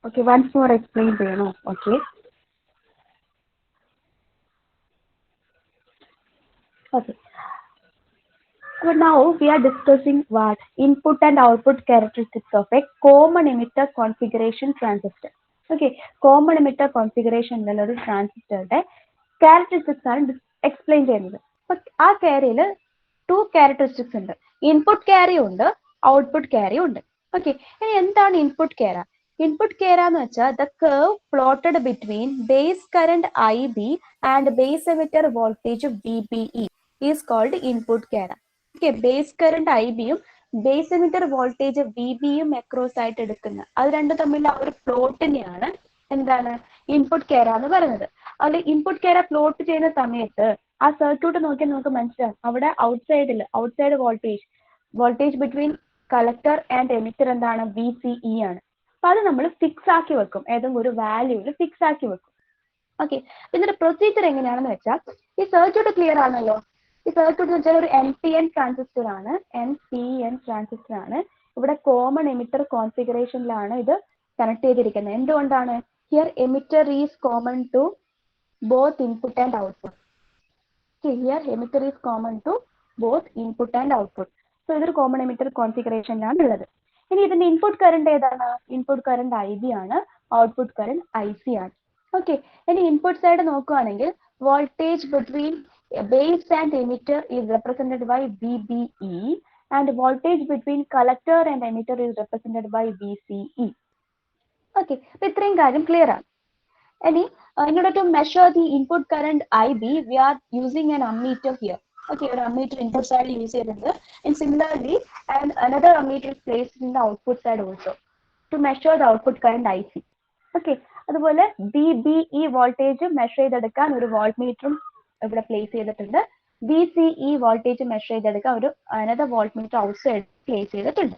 Okay, once more explain ചെയ്യണോ? Okay. Okay. So now we are discussing what? Input and output characteristics of a common emitter configuration transistor. Okay, common emitter configuration എന്നുള്ള ഒരു ട്രാൻസിസ്റ്ററുടെ characteristics ആണ് explain ചെയ്യുന്നത്. അപ്പൊ ആ ക്യാരിയിൽ 2 ക്യാരക്ടറിസ്റ്റിക്സ് ഉണ്ട്. ഇൻപുട്ട് ക്യാരി ഉണ്ട്, ഔട്ട്പുട്ട് ക്യാരി ഉണ്ട്. ഓക്കെ, ഇനി എന്താണ് ഇൻപുട്ട് ക്യാര? ഇൻപുട്ട് ക്യാര എന്ന് വെച്ചാൽ the curve plotted between base current IB and base emitter voltage VBE is called input chara. Okay, base current IBയും ബേസ് എമിറ്റർ വോൾട്ടേജ് VBയും across ആയിട്ട് എടുക്കുന്ന അത് രണ്ടും തമ്മിലുള്ള ഒരു പ്ലോട്ടിനെയാണ് എന്താണ് ഇൻപുട്ട് ക്യാര എന്ന് പറയുന്നത്. അതിൽ ഇൻപുട്ട് ക്യാര പ്ലോട്ട് ചെയ്യുന്ന സമയത്ത് ആ സർക്യൂട്ട് നോക്കിയാൽ നമുക്ക് മനസ്സിലാവും അവിടെ outside voltage between collector and emitter എന്താണ്? VCE ആണ്. അപ്പൊ അത് നമ്മൾ ഫിക്സ് ആക്കി വെക്കും, ഏതെങ്കിലും ഒരു വാല്യൂവിൽ ഫിക്സ് ആക്കി വെക്കും. ഓക്കെ, ഇതിന്റെ പ്രൊസീജിയർ എങ്ങനെയാണെന്ന് വെച്ചാൽ ഈ സർക്യൂട്ട് ക്ലിയർ ആണല്ലോ. ഈ സർക്യൂട്ട് എന്ന് വെച്ചാൽ ഒരു NPN ട്രാൻസിസ്റ്റർ ആണ്, NPN ട്രാൻസിസ്റ്റർ ആണ്. ഇവിടെ കോമൺ എമിറ്റർ കോൺഫിഗറേഷനിലാണ് ഇത് കണക്ട് ചെയ്തിരിക്കുന്നത്. എന്തുകൊണ്ടാണ്? Here emitter is common to both input and output. Okay, here emitter is common to both input and output. So ഇതൊരു കോമൺ എമിറ്റർ കോൺഫിഗറേഷനിലാണ് ഉള്ളത്. ഇനി ഇതിന്റെ ഇൻപുട്ട് കറണ്ട് ഏതാണ്? ഇൻപുട്ട് കറണ്ട് IB ആണ്, ഔട്ട്പുട്ട് കറണ്ട് IC ആണ്. ഓക്കെ, ഇനി input side നോക്കുകയാണെങ്കിൽ voltage between base and emitter is represented by VBE and voltage between collector and emitter is represented by VCE. Okay, അപ്പൊ ഇത്രയും കാര്യം clear ആണ്. Any in order to measure the input current IB, we are using an ammeter here. Okay, an ammeter input side use ചെയ്യുന്നത്. And similarly, and another ammeter is placed in the output side also to measure the output current IC. Okay, അതുപോലെ VBE voltage measure ചെയ്തെടുക്കാൻ ഒരു volt മീറ്ററും ഇവിടെ place ചെയ്തിട്ടുണ്ട്. VCE voltage measure ചെയ്തെടുക്കാൻ ഒരു another volt meter outside place ചെയ്തിട്ടുണ്ട്.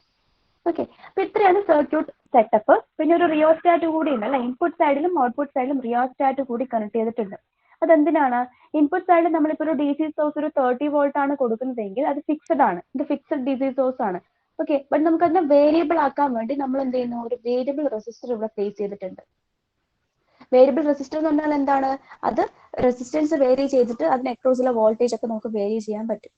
Okay, അപ്പൊ ഇത്രയാണ് സർക്യൂട്ട് സെറ്റപ്പ്. പിന്നെ ഒരു റിയോസ്റ്റാറ്റ് കൂടി ഉണ്ട് അല്ലെ, ഇൻപുട്ട് സൈഡിലും ഔട്ട്പുട്ട് സൈഡിലും റിയോസ്റ്റാറ്റ് കൂടി കണക്ട് ചെയ്തിട്ടുണ്ട്. അതെന്തിനാണ്? ഇൻപുട്ട് സൈഡിൽ നമ്മളിപ്പോൾ ഒരു DC സോഴ്സ് ഒരു 30 വോൾട്ട് ആണ് കൊടുക്കുന്നതെങ്കിൽ അത് ഫിക്സഡ് ആണ്, ഇത് ഫിക്സഡ് DC സോഴ്സ് ആണ്. ഓക്കെ. ബട്ട് നമുക്ക് അതിനെ വേരിയബിൾ ആക്കാൻ വേണ്ടി നമ്മൾ എന്ത് ചെയ്യുന്നു, ഒരു വേരിയബിൾ റെസിസ്റ്റർ ഇവിടെ പ്ലേസ് ചെയ്തിട്ടുണ്ട്. വേരിയബിൾ റെസിസ്റ്റർ എന്ന് പറഞ്ഞാൽ എന്താണ്, അത് റെസിസ്റ്റൻസ് വേരി ചെയ്തിട്ട് അതിന് അക്രോസുള്ള വോൾട്ടേജ് ഒക്കെ നമുക്ക് വേരി ചെയ്യാൻ പറ്റും.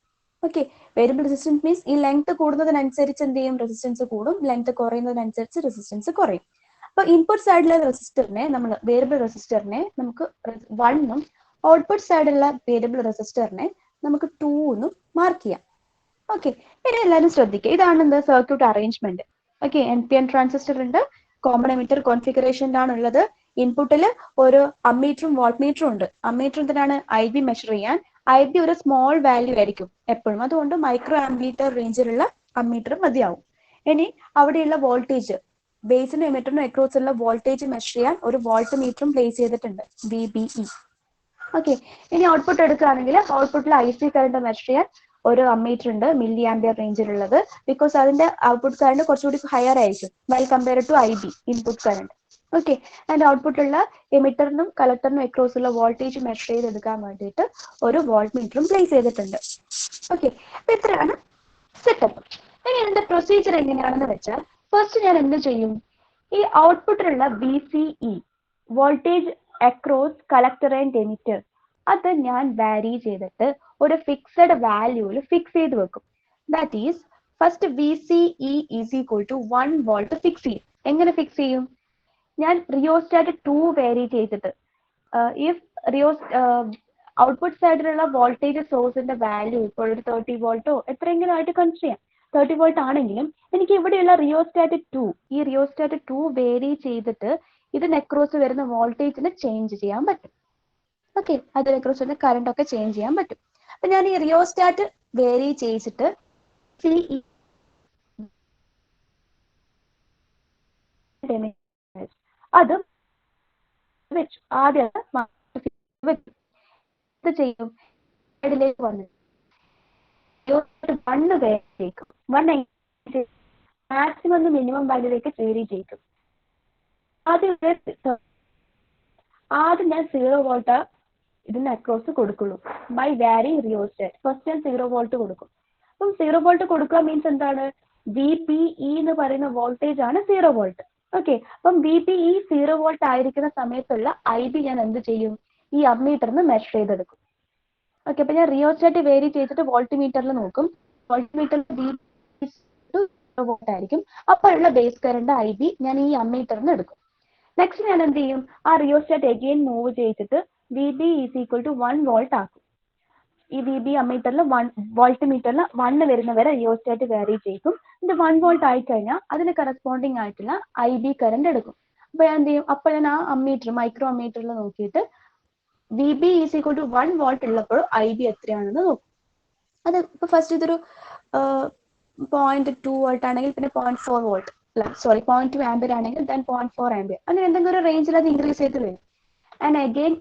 ഓക്കെ. വേരിയബിൾ റെസിസ്റ്റൻസ് മീൻസ് ഈ ലെങ്ത് കൂടുന്നതിനനുസരിച്ച് എന്ത് ചെയ്യും, റെസിസ്റ്റൻസ് കൂടും, ലെങ്ത് കുറയുന്നതിനനുസരിച്ച് റെസിസ്റ്റൻസ് കുറയും. അപ്പൊ ഇൻപുട്ട് സൈഡിലെ റെസിസ്റ്ററിനെ നമ്മൾ വേരിയബിൾ റെസിസ്റ്ററിനെ നമുക്ക് 1 ഔട്ട്പുട്ട് സൈഡിലുള്ള വേരിയബിൾ റെസിസ്റ്ററിനെ നമുക്ക് 2 മാർക്ക് ചെയ്യാം. ഓക്കെ. ഇനി എല്ലാവരും ശ്രദ്ധിക്കുക, ഇതാണ് എന്താ circuit arrangement. Okay. NPN transistor ഉണ്ട്, കോമൺ എമിറ്റർ കോൺഫിഗറേഷനിലാണ് ഉള്ളത്. ഇൻപുട്ടിൽ ഒരു അമ്മീറ്ററും വോൾട്ട് മീറ്ററും ഉണ്ട്. അമ്മീറ്റർ എന്തിനാണ്, IB മെഷർ ചെയ്യാൻ. IB ഒരു സ്മോൾ വാല്യൂ ആയിരിക്കും എപ്പോഴും, അതുകൊണ്ട് മൈക്രോ ആംപ്ലിമീറ്റർ റേഞ്ചിലുള്ള അമ്മീറ്റർ മതിയാവും. ഇനി അവിടെയുള്ള വോൾട്ടേജ്, ബേസിനും എമിറ്ററിനും അക്രോസ് ഉള്ള വോൾട്ടേജ് മെഷർ ചെയ്യാൻ ഒരു വോൾട്ട് മീറ്ററും പ്ലേസ് ചെയ്തിട്ടുണ്ട്, VBE. ഓക്കെ. ഇനി ഔട്ട്പുട്ട് എടുക്കുകയാണെങ്കിൽ ഔട്ട്പുട്ടിൽ IC കറണ്ട് മെഷർ ചെയ്യാൻ ഒരു അമ്മീറ്റർ ഉണ്ട്, മില്ലി ആംപിയർ റേഞ്ചിലുള്ളത്. ബിക്കോസ് അതിന്റെ ഔട്ട്പുട്ട് കറണ്ട് കുറച്ചുകൂടി ഹയർ ആയിരിക്കും well compare to IB input current. Okay. അതിന്റെ ഔട്ട്പുട്ടുള്ള എമിറ്ററിനും കളക്ടറിനും അക്രോസ് ഉള്ള വോൾട്ടേജ് മെഷർ ചെയ്തെടുക്കാൻ വേണ്ടിയിട്ട് ഒരു വോൾട്ട് മീറ്ററും പ്ലേസ് ചെയ്തിട്ടുണ്ട്. ഓക്കെ. അപ്പൊ ഇത്രയാണ് സെറ്റപ്പ്. ഇനി ഇതിന്റെ പ്രൊസീജിയർ എങ്ങനെയാണെന്ന് വെച്ചാൽ, ഫസ്റ്റ് ഞാൻ എന്ത് ചെയ്യും, ഈ ഔട്ട്പുട്ടിലുള്ള VCE voltage across collector and emitter അത് ഞാൻ വാരി ചെയ്തിട്ട് ഒരു ഫിക്സഡ് വാല്യൂവിൽ ഫിക്സ് ചെയ്ത് വെക്കും. That is first VCE is equal to 1 volt fix ചെയ്യും. എങ്ങനെ ഫിക്സ് ചെയ്യും, ഞാൻ റിയോസ്റ്റാറ്റ് 2 വേരി ചെയ്തിട്ട്, ഇഫ് ഔട്ട്പുട്ട് സൈഡിലുള്ള വോൾട്ടേജ് സോഴ്സിന്റെ വാല്യൂ ഇപ്പോൾ ഒരു 30 വോൾട്ടോ എത്രയെങ്കിലും ആയിട്ട് കൺസിഡർ ചെയ്യാം. 30 വോൾട്ട് ആണെങ്കിലും എനിക്ക് ഇവിടെയുള്ള റിയോസ്റ്റാറ്റ് 2, ഈ റിയോസ്റ്റാറ്റ് 2 വേരി ചെയ്തിട്ട് ഇതിന് അക്രോസ് വരുന്ന വോൾട്ടേജിനെ ചേഞ്ച് ചെയ്യാൻ പറ്റും. ഓക്കെ. അതിന് അക്രോസ് വരുന്ന കറണ്ട് ഒക്കെ ചേഞ്ച് ചെയ്യാൻ പറ്റും. അപ്പൊ ഞാൻ ഈ റിയോസ്റ്റാറ്റ് വേരി ചെയ്തിട്ട് CE അത് വെച്ചു. ആദ്യം ചെയ്യും, സൈഡിലേക്ക് വന്നു മാക്സിമം മിനിമം വാല്യൂലേക്ക് വേരി ചെയ്യും. ആദ്യം ഞാൻ 0 വോൾട്ട് ഇതിന് അക്രോസ് കൊടുക്കുള്ളൂ ബൈ വാരിങ് റിയോസ്റ്റാറ്റ്. ഫസ്റ്റ് ഞാൻ 0 വോൾട്ട് കൊടുക്കും. അപ്പം 0 വോൾട്ട് കൊടുക്കുക മീൻസ് എന്താണ്, VBE എന്ന് പറയുന്ന വോൾട്ടേജ് ആണ് 0 വോൾട്ട്. ഓക്കെ. അപ്പം VBE 0 വോൾട്ട് ആയിരിക്കുന്ന സമയത്തുള്ള IB ഞാൻ എന്ത് ചെയ്യും, ഈ അമ്മീറ്ററിന് മെഷർ ചെയ്തെടുക്കും. ഓക്കെ. അപ്പൊ ഞാൻ റിയോസ്റ്റാറ്റ് വേരി ചെയ്തിട്ട് വോൾട്ട് മീറ്ററിൽ നോക്കും. വോൾട്ട് മീറ്ററിൽ വോൾട്ട് ആയിരിക്കും. അപ്പോഴുള്ള ബേസ് കറണ്ട് IB ഞാൻ ഈ അമ്മീറ്ററിന് എടുക്കും. നെക്സ്റ്റ് ഞാൻ എന്ത് ചെയ്യും, ആ റിയോസ്റ്റാറ്റ് അഗെയിൻ മൂവ് ചെയ്തിട്ട് VB is equal to 1 volt ആക്കും. ഈ VB അമ്മീറ്ററിൽ വോൾട്ട് മീറ്ററിൽ 1 വരുന്നവരെ റിയോസ്റ്റാറ്റ് വാരി ചെയ്യും. ഇത് 1 വോൾട്ട് ആയിക്കഴിഞ്ഞാൽ അതിന് കറസ്പോണ്ടിങ് ആയിട്ടുള്ള IB കറണ്ട് എടുക്കും. അപ്പൊ ഞാൻ എന്ത് ചെയ്യും, അപ്പോൾ ഞാൻ ആ അമ്മീറ്റർ മൈക്രോ അമ്മീറ്ററിൽ നോക്കിയിട്ട് VB is equal to 1 volt ഉള്ളപ്പോൾ IB എത്രയാണെന്ന് നോക്കും. അത് ഇപ്പൊ ഫസ്റ്റ് ഇതൊരു 0.2 വോൾട്ട് ആണെങ്കിൽ പിന്നെ 0.4 വോൾട്ട്, സോറി 0.2 ആംപിയർ ആണെങ്കിൽ ദെൻ 0.4 ആംപിയർ, അങ്ങനെ എന്തെങ്കിലും ഒരു റേഞ്ചിൽ അത് ഇൻക്രീസ് ചെയ്ത് വരും. ആൻഡ് അഗെയിൻ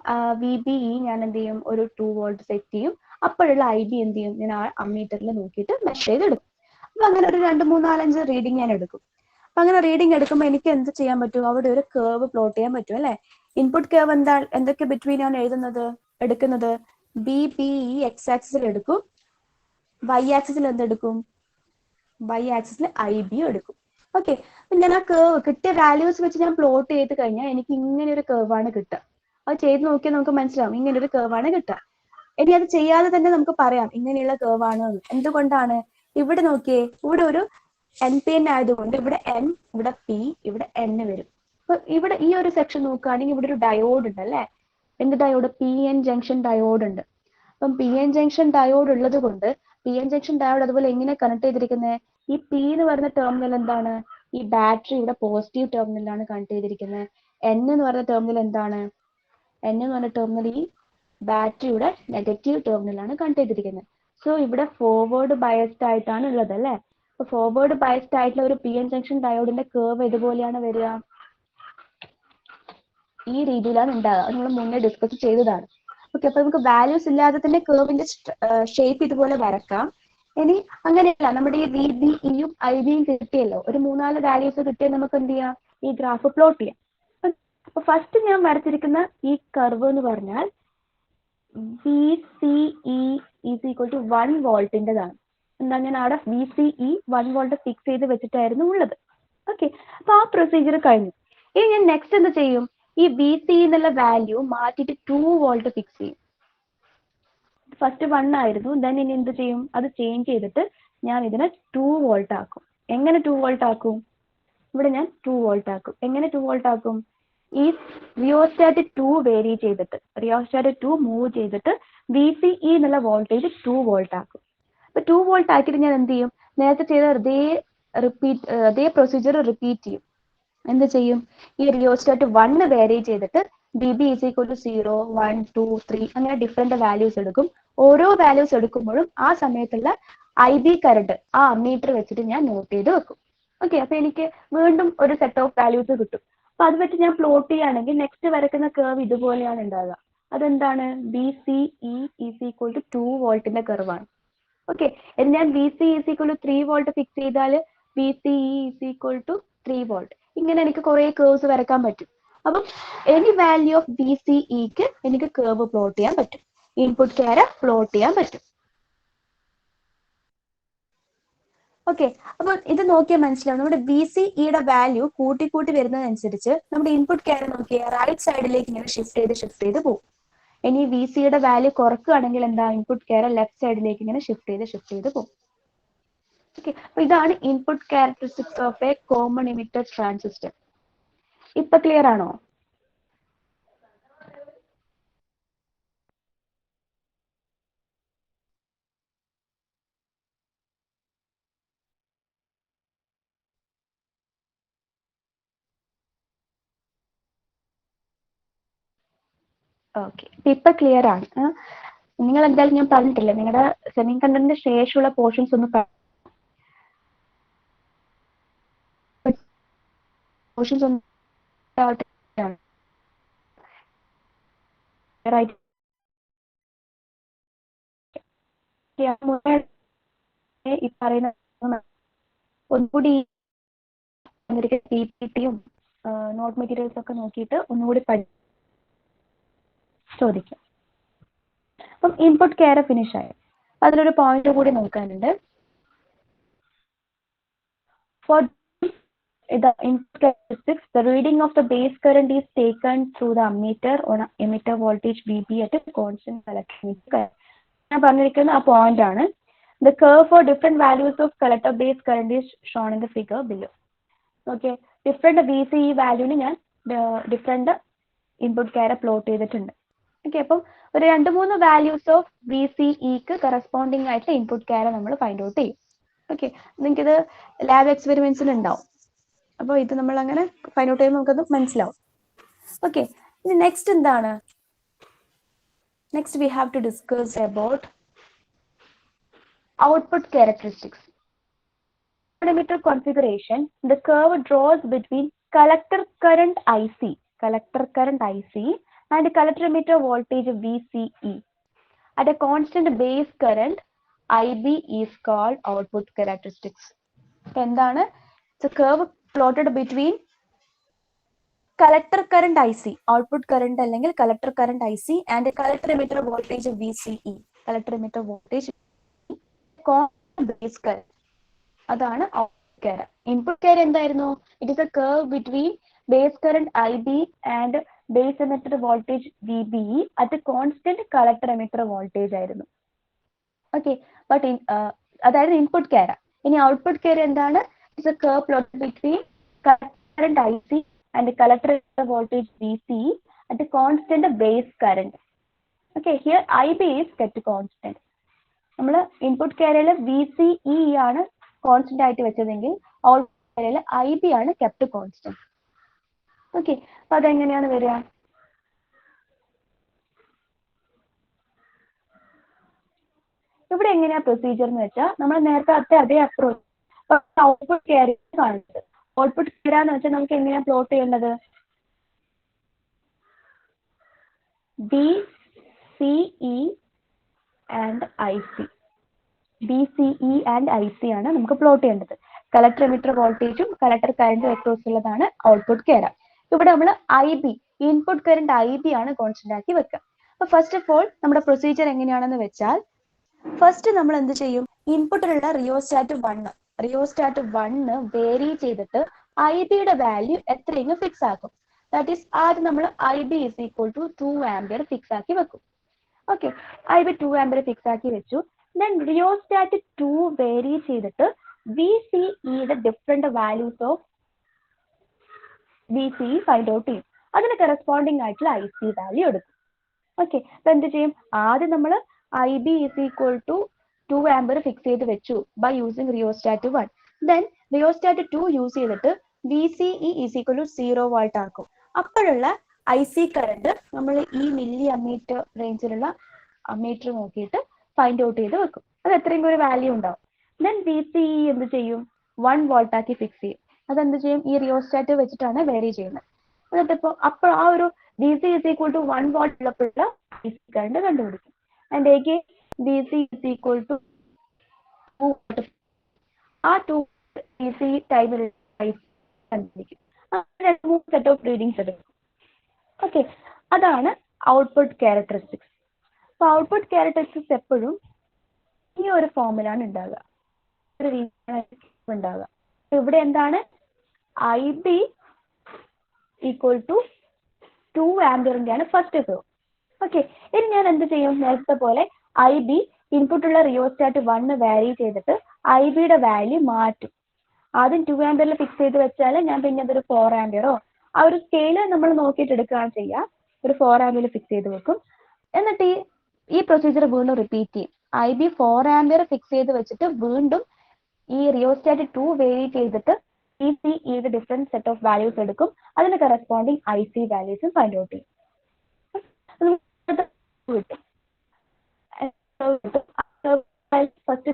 VBE ഞാൻ എന്ത് ചെയ്യും, ഒരു 2 വോൾട്ട് സെറ്റ് ചെയ്യും. അപ്പോഴുള്ള IB എന്ത് ചെയ്യും, ഞാൻ ആ അമ്മീറ്ററിൽ നോക്കിയിട്ട് മെഷർ ചെയ്തെടുക്കും. അപ്പൊ അങ്ങനെ ഒരു 2, 3, 4, 5 റീഡിങ് ഞാൻ എടുക്കും. അപ്പൊ അങ്ങനെ റീഡിങ് എടുക്കുമ്പോൾ എനിക്ക് എന്ത് ചെയ്യാൻ പറ്റും, അവിടെ ഒരു കേർവ് പ്ലോട്ട് ചെയ്യാൻ പറ്റും അല്ലെ. ഇൻപുട്ട് കേർവ് എന്തൊക്കെ ബിറ്റ്വീൻ ആണ് എടുക്കുന്നത്, BBE എക്സ് ആക്സിസിൽ എടുക്കും, Y ആക്സിസിൽ എന്തെടുക്കും, Y ആക്സിസിൽ IB എടുക്കും. ഓക്കെ. അപ്പൊ ഞാൻ ആ കേർവ് കിട്ടിയ വാല്യൂസ് വെച്ച് ഞാൻ പ്ലോട്ട് ചെയ്ത് കഴിഞ്ഞാൽ എനിക്ക് ഇങ്ങനെ ഒരു കേർവാണ് കിട്ടുക. അത് ചെയ്ത് നോക്കിയാൽ നമുക്ക് മനസ്സിലാവും ഇങ്ങനെ ഒരു കേർവാണ് കിട്ടുക. ഇനി അത് ചെയ്യാതെ തന്നെ നമുക്ക് പറയാം ഇങ്ങനെയുള്ള കേർവാണ്. എന്തുകൊണ്ടാണ്, ഇവിടെ നോക്കിയേ, ഇവിടെ ഒരു NPN ആയതുകൊണ്ട് ഇവിടെ N, ഇവിടെ P, ഇവിടെ N വരും. അപ്പൊ ഇവിടെ ഈ ഒരു സെക്ഷൻ നോക്കുകയാണെങ്കിൽ ഇവിടെ ഒരു ഡയോഡ് ഉണ്ട് അല്ലെ. എന്ത് ഡയോഡ്, PN ജംഗ്ഷൻ ഡയോഡ് ഉണ്ട്. അപ്പം PN ജംഗ്ഷൻ ഡയോഡ് ഉള്ളത് കൊണ്ട് PN ജംഗ്ഷൻ ഡയോഡ് അതുപോലെ എങ്ങനെ കണക്ട് ചെയ്തിരിക്കുന്നത്, ഈ P എന്ന് പറയുന്ന ടെർമിനൽ എന്താണ്, ഈ ബാറ്ററി ഇവിടെ പോസിറ്റീവ് ടെർമിനലാണ് കണക്ട് ചെയ്തിരിക്കുന്നത്. N എന്ന് പറയുന്ന ടെർമിനൽ എന്താണ്, N എന്ന് പറയുന്ന ടെർമിനൽ ഈ ബാറ്ററിയുടെ നെഗറ്റീവ് ടെർമിനലാണ് കണക്ട് ചെയ്തിരിക്കുന്നത്. സോ ഇവിടെ ഫോർവേഡ് ബയസ്ഡ് ആയിട്ടാണ് ഉള്ളത് അല്ലെ. അപ്പൊ ഫോർവേഡ് ബയസ്ഡ് ആയിട്ടുള്ള ഒരു PN ജംഗ്ഷൻ ഡയോഡിന്റെ കേർവ് ഇതുപോലെയാണ് വരിക, ഈ രീതിയിലാണ് ഉണ്ടാകുക. അത് നമ്മൾ മുന്നേ ഡിസ്കസ് ചെയ്തതാണ്. ഓക്കെ. അപ്പൊ നമുക്ക് വാല്യൂസ് ഇല്ലാതെ തന്നെ കേർവിന്റെ ഷേപ്പ് ഇതുപോലെ വരക്കാം. ഇനി അങ്ങനെയല്ല, നമ്മുടെ ഈ VBEയും IBയും കിട്ടിയല്ലോ, ഒരു 3-4 വാല്യൂസ് കിട്ടിയാൽ നമുക്ക് എന്ത് ചെയ്യാം, ഈ ഗ്രാഫ് പ്ലോട്ട് ചെയ്യാം. അപ്പൊ ഫസ്റ്റ് ഞാൻ വരച്ചിരിക്കുന്ന ഈ കർവ് എന്ന് പറഞ്ഞാൽ VCE ഈസ് ഈക്വൽ ടു 1 വോൾട്ടിൻ്റെതാണ്. എന്താ ഞാൻ അവിടെ VCE 1 volt ഫിക്സ് ചെയ്ത് വെച്ചിട്ടായിരുന്നു ഉള്ളത്. ഓക്കെ, അപ്പൊ ആ പ്രൊസീജിയർ കഴിഞ്ഞു. ഇനി ഞാൻ നെക്സ്റ്റ് എന്ത് ചെയ്യും? ഈ VCE എന്നുള്ള വാല്യൂ മാറ്റിയിട്ട് 2 volt ഫിക്സ് ചെയ്യും. ഫസ്റ്റ് 1 ആയിരുന്നു, ദെൻ ഇനി എന്ത് ചെയ്യും? അത് ചേഞ്ച് ചെയ്തിട്ട് ഞാൻ ഇതിനെ 2 volt ആക്കും. എങ്ങനെ 2 volt ആക്കും? ഇവിടെ ഞാൻ 2 volt ആക്കും. എങ്ങനെ 2 volt ആക്കും? ഈ റിയോസ്റ്റാറ്റ് 2 വേരി ചെയ്തിട്ട്, റിയോസ്റ്റാറ്റ് 2 മൂവ് ചെയ്തിട്ട് VCE എന്നുള്ള വോൾട്ടേജ് 2 volt ആക്കും. അപ്പൊ 2 volt ആക്കിയിട്ട് ഞാൻ എന്ത് ചെയ്യും? നേരത്തെ ചെയ്ത അതേ പ്രൊസീജിയർ റിപ്പീറ്റ് ചെയ്യും. എന്ത് ചെയ്യും? ഈ റിയോസ്റ്റാറ്റ് 1 വേരി ചെയ്തിട്ട് BB is equal to 0, 1, 2, 3 അങ്ങനെ ഡിഫറെന്റ് വാല്യൂസ് എടുക്കും. ഓരോ വാല്യൂസ് എടുക്കുമ്പോഴും ആ സമയത്തുള്ള IB കറണ്ട് ആ അമ്മീറ്റർ വെച്ചിട്ട് ഞാൻ നോട്ട് ചെയ്ത് വെക്കും. ഓക്കെ, അപ്പൊ എനിക്ക് വീണ്ടും ഒരു സെറ്റ് ഓഫ് വാല്യൂസ് കിട്ടും. അപ്പൊ അത് വെച്ച് ഞാൻ പ്ലോട്ട് ചെയ്യുകയാണെങ്കിൽ നെക്സ്റ്റ് വരക്കുന്ന കേർവ് ഇതുപോലെയാണ് ഉണ്ടാകുക. അതെന്താണ്? VCE is equal to 2 വോൾട്ടിന്റെ കർവാണ്. Okay, ഞാൻ VCE is equal to 3 volt fix ചെയ്താൽ VCE is equal to 3 volt. ഇങ്ങനെ എനിക്ക് കുറെ കേർവ്സ് വരക്കാൻ പറ്റും. അപ്പം എനി വാല്യൂ ഓഫ് VCEക്ക് എനിക്ക് കേർവ് പ്ലോട്ട് ചെയ്യാൻ പറ്റും, ഇൻപുട്ട് ക്യാര പ്ലോട്ട് ചെയ്യാൻ പറ്റും. ഓക്കെ, അപ്പൊ ഇത് നോക്കിയാൽ മനസ്സിലാവും. നമ്മുടെ VCEയുടെ വാല്യൂ കൂട്ടി വരുന്നതനുസരിച്ച് നമ്മുടെ ഇൻപുട്ട് ക്യാര നോക്കിയാൽ റൈറ്റ് സൈഡിലേക്ക് ഇങ്ങനെ ഷിഫ്റ്റ് ചെയ്ത് പോകും. ഇനി VCEയുടെ വാല്യൂ കുറക്കുകയാണെങ്കിൽ എന്താ? ഇൻപുട്ട് ക്യാര ലെഫ്റ്റ് സൈഡിലേക്ക് ഇങ്ങനെ ഷിഫ്റ്റ് ചെയ്ത് പോകും. ഓക്കെ, അപ്പൊ ഇതാണ് input characteristics of a common emitter transistor. ഇപ്പൊ ക്ലിയർ ആണോ? ഓക്കെ, ഇപ്പൊ ക്ലിയർ ആണ്. നിങ്ങൾ എന്തായാലും ഞാൻ പറഞ്ഞിട്ടില്ല, നിങ്ങളുടെ സെമി കണ്ടക്ടറിന്റെ ശേഷമുള്ള പോർഷൻസ് ഒന്ന് ഈ പറയുന്ന ഒന്നുകൂടി PPTയും നോട്ട് മെറ്റീരിയൽസ് ഒക്കെ നോക്കിയിട്ട് ഒന്നുകൂടി ചോദിക്കാം. അപ്പം ഇൻപുട്ട് ക്യാര ഫിനിഷ് ആയി. അതിലൊരു പോയിന്റ് കൂടി നോക്കാനുണ്ട്. For the input characteristics, the reading of the base current is taken through the ammeter on emitter voltage VB at a constant collector current. ഞാൻ പറഞ്ഞിരിക്കുന്ന ആ പോയിന്റ് ആണ്. The curve for different values of collector base current is shown in the figure below. Okay, different VCE വാല്യൂന് ഞാൻ different input ക്യാര plot ചെയ്തിട്ടുണ്ട്. Okay, അപ്പം ഒരു 2-3 values of VCEക്ക് corresponding ആയിട്ട് input ക്യാര നമ്മൾ ഫൈൻഡ് ഔട്ട് ചെയ്യും. ഓക്കെ, നിങ്ങൾക്കിത് ലാബ് എക്സ്പെരിമെന്റ്സിൽ ഉണ്ടാവും. അപ്പോൾ ഇത് നമ്മൾ അങ്ങനെ ഫൈൻഡ് ഔട്ട് ചെയ്യുമ്പോൾ നമുക്കത് മനസ്സിലാവും. ഓക്കെ, ഇനി നെക്സ്റ്റ് എന്താണ്? Next we have to discuss about output characteristics. emitter configuration, the curve draws between collector current IC and collector emitter voltage VCE at a constant base current IB is called output characteristics. എന്താണ്? The curve plotted between collector current IC, output current അല്ലെങ്കിൽ collector current IC and collector emitter voltage VCE, collector emitter voltage constant base current. അതാണ് output ക്യാര. Input ക്യാര എന്തായിരുന്നു? It is A curve between base current IB and base emitter voltage VBE at constant collector emitter voltage ആയിരുന്നു. Okay, but അതായിരുന്നു input ക്യാര. ഇനി output ക്യാര എന്താണ്? It's A curve plot between current IC and collector emitter voltage VCE at constant base current. Okay, here IB is kept constant. നമ്മൾ input ക്യാരയിൽ VCE ആണ് constant ആയിട്ട് വെച്ചതെങ്കിൽ output IB ആണ് kept constant. Okay, അപ്പൊ അതെങ്ങനെയാണ് വരിക? ഇവിടെ എങ്ങനെയാ പ്രൊസീജിയർ എന്ന് വെച്ചാൽ നമ്മൾ നേരത്തെ അതേ അപ്രോച്ച് ഔട്ട്പുട്ട് ക്യാര കാണുന്നത്. ഔട്ട്പുട്ട് ക്യാര എന്ന് വെച്ചാൽ നമുക്ക് എങ്ങനെയാ പ്ലോട്ട് ചെയ്യേണ്ടത്? BCE and IC ആണ് നമുക്ക് പ്ലോട്ട് ചെയ്യേണ്ടത്. കളക്ടർ എമിറ്റർ വോൾട്ടേജും കളക്ടർ കറന്റും അക്രോസ് ഉള്ളതാണ് ഔട്ട്പുട്ട് ക്യാര. ഇവിടെ നമ്മൾ IB, ഇൻപുട്ട് കറന്റ് IB ആണ് കോൺസ്റ്റന്റ് ആക്കി വെക്കുക. അപ്പൊ ഫസ്റ്റ് ഓഫ് ഓൾ നമ്മുടെ പ്രൊസീജിയർ എങ്ങനെയാണെന്ന് വെച്ചാൽ ഫസ്റ്റ് നമ്മൾ എന്ത് ചെയ്യും? ഇൻപുട്ടിലുള്ള റിയോസ്റ്റാറ്റ് 1 വേരി ചെയ്തിട്ട് IBയുടെ വാല്യൂ എത്രയെങ്കിലും ഫിക്സ് ആക്കും. ദാറ്റ് ഈസ് ആദ്യം നമ്മൾ IB is equal to 2 ampere fix ആക്കി വെക്കും. ഓക്കെ, IB 2 ആംപിയർ ഫിക്സ് ആക്കി വെച്ചു. ദെൻ റിയോസ്റ്റാറ്റ് 2 വേരി ചെയ്തിട്ട് VCEയുടെ different values of VCE find out ചെയ്യും. അതിന് കറസ്പോണ്ടിങ് ആയിട്ടുള്ള IC വാല്യൂ എടുക്കും. ഓക്കെ, അപ്പൊ എന്ത് ചെയ്യും? ആദ്യം നമ്മൾ IB is equal to 2 ampere fix ചെയ്ത് വെച്ചു by using rheostat 1. Then rheostat 2 use ചെയ്തിട്ട് VCE is equal to 0 volt ആക്കും. അപ്പോഴുള്ള IC കറണ്ട് നമ്മൾ ഈ മില്ലി അമ്മീറ്റർ റേഞ്ചിലുള്ള അമ്മീറ്റർ നോക്കിയിട്ട് ഫൈൻഡ് ഔട്ട് ചെയ്ത് വെക്കും. അത് എത്രയെങ്കിലും ഒരു വാല്യൂ ഉണ്ടാവും. ദെൻ VCE എന്ത് ചെയ്യും? 1 വോൾട്ട് ആക്കി ഫിക്സ് ചെയ്യും. അതെന്ത് ചെയ്യും? ഈ റിയോസ്റ്റാറ്റ് വെച്ചിട്ടാണ് വേരി ചെയ്യുന്നത്. എന്നിട്ടിപ്പോ അപ്പോൾ ആ ഒരു DC is equal to 1 volt ഉള്ളപ്പോഴുള്ള IC കറണ്ട് കണ്ടുപിടിക്കും. And again DC is equal to 2 volt. ആ 2 DC ടൈമിൽ കണ്ടുപിടിക്കും. അങ്ങനെ 3 സെറ്റ് ഓഫ് റീഡിങ്സ് എടുക്കും. ഓക്കെ, അതാണ് ഔട്ട്പുട്ട് ക്യാരക്ടറിസ്റ്റിക്സ്. അപ്പൊ ഔട്ട്പുട്ട് ക്യാരക്ടറിസ്റ്റിക്സ് എപ്പോഴും ഈ ഒരു ഫോമിലാണ് ഉണ്ടാവുക, ഒരു രീതിയിലാണ് ഉണ്ടാവുക. ഇവിടെ എന്താണ്? IB ഈക്വൽ ടു 2 ആംപിയറിന്റെയാണ് ഫസ്റ്റ് ഫ്ലോ. ഓക്കെ, ഇനി ഞാൻ എന്ത് ചെയ്യും? നേരത്തെ പോലെ IB ഇൻപുട്ടുള്ള റിയോസ്റ്റാറ്റ് 1 വാരി ചെയ്തിട്ട് IBയുടെ വാല്യൂ മാറ്റും. ആദ്യം 2 ആംപിയറിൽ ഫിക്സ് ചെയ്ത് വെച്ചാൽ ഞാൻ പിന്നെ അതൊരു 4 ആംപിയറോ ആ ഒരു സ്കെയില് നമ്മൾ നോക്കിയിട്ട് എടുക്കുകയാണ് ചെയ്യുക. ഒരു 4 ആംപിയറിൽ ഫിക്സ് ചെയ്ത് വെക്കും. എന്നിട്ട് ഈ പ്രൊസീജിയർ വീണ്ടും റിപ്പീറ്റ് ചെയ്യും. IB 4 ആംപിയർ ഫിക്സ് ചെയ്ത് വെച്ചിട്ട് വീണ്ടും ഈ റിയോസ്റ്റാറ്റ് 2 വേരി ചെയ്തിട്ട് VCEയുടെ ഡിഫറെന്റ് സെറ്റ് ഓഫ് വാല്യൂസ് എടുക്കും. അതിന് കറസ്പോണ്ടിങ് IC വാല്യൂസും ഫൈൻഡ് ഔട്ട് ചെയ്യും. First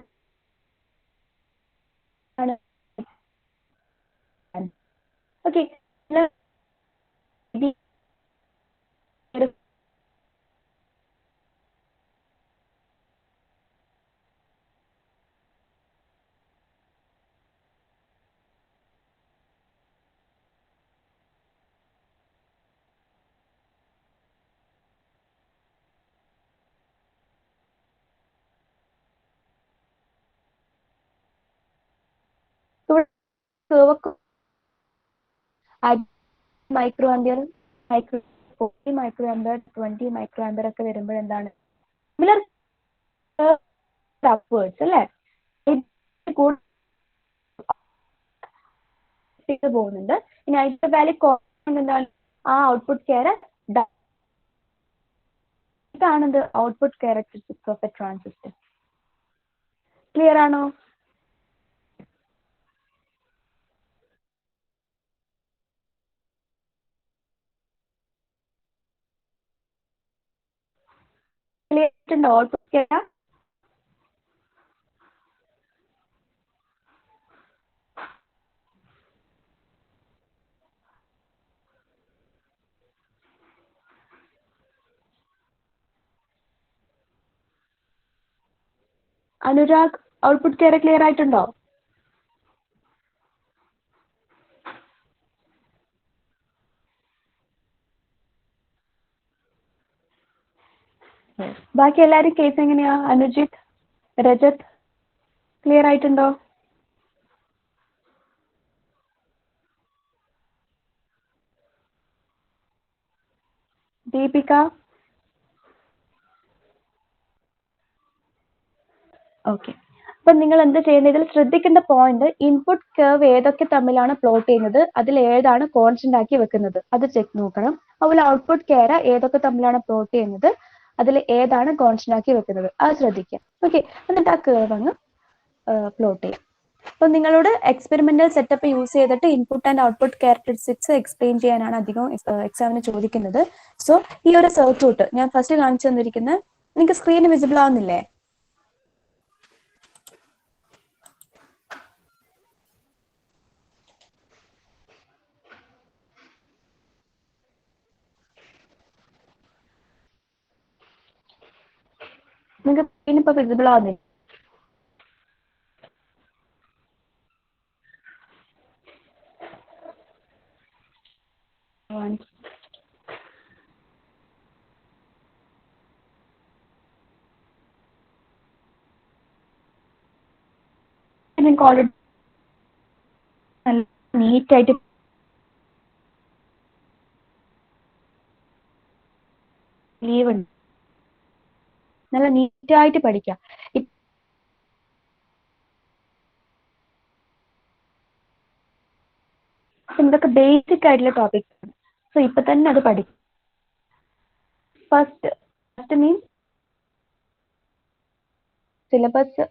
okay, micro ampere, 40 micro ampere, 20 micro ampere ഒക്കെ വരുമ്പോൾ എന്താണ്? സിമിലർ അപ്വേർഡ്സ് അല്ലേ? പോകുന്നുണ്ട്. ഇനി അതിന്റെ വാല്യൂ എന്താണ്? ആ ഔട്ട്പുട്ട് ഇതാണത് output characteristics of a transistor. Clear ആണോ? Clear output chara Anurag, output കേര ക്ലിയർ ആയിട്ടുണ്ടോ? ബാക്കി എല്ലാരും കേസ് എങ്ങനെയാ? അനുജിത്ത്, രജത് ക്ലിയർ ആയിട്ടുണ്ടോ? ദീപിക? ഓക്കെ, അപ്പൊ നിങ്ങൾ എന്ത് ചെയ്യുന്നത്? ഇതിൽ ശ്രദ്ധിക്കേണ്ട പോയിന്റ്, ഇൻപുട്ട് കർവ് ഏതൊക്കെ തമ്മിലാണ് പ്ലോട്ട് ചെയ്യുന്നത്, അതിൽ ഏതാണ് കോൺസ്റ്റന്റ് ആക്കി വെക്കുന്നത്, അത് ചെക്ക് നോക്കണം. അതുപോലെ ഔട്ട്പുട്ട് കേര ഏതൊക്കെ തമ്മിലാണ് പ്ലോട്ട് ചെയ്യുന്നത്, അതിൽ ഏതാണ് കോൺസ്റ്റന്റ് ആക്കി വെക്കുന്നത്, അത് ശ്രദ്ധിക്കാം. ഓക്കെ, എന്നിട്ട് ആ കർവ് അങ്ങ് പ്ലോട്ട് ചെയ്യാം. അപ്പൊ നിങ്ങളോട് എക്സ്പെരിമെന്റൽ സെറ്റപ്പ് യൂസ് ചെയ്തിട്ട് input and output characteristics explain ചെയ്യാനാണ് അധികം എക്സാമിന് ചോദിക്കുന്നത്. സോ ഈ ഒരു സർക്യൂട്ട് ഞാൻ ഫസ്റ്റ് കാണിച്ചു തന്നിരിക്കുന്നത് നിങ്ങൾക്ക് സ്ക്രീൻ വിസിബിൾ ആവുന്നില്ലേ? നിങ്ങൾക്ക് സ്ക്രീൻ ഇപ്പൊ വിസിബിൾ ആവുന്നില്ല? നിങ്ങൾക്ക് ഓൾറെഡി നല്ല നീറ്റായിട്ട് ലീവ് ഉണ്ട്, നല്ല നീറ്റായിട്ട് പഠിക്കാം. ഇതൊക്കെ ബേസിക് ആയിട്ടുള്ള ടോപ്പിക്സ് ആണ്. സോ ഇപ്പൊ തന്നെ അത് പഠിക്കും. First means syllabus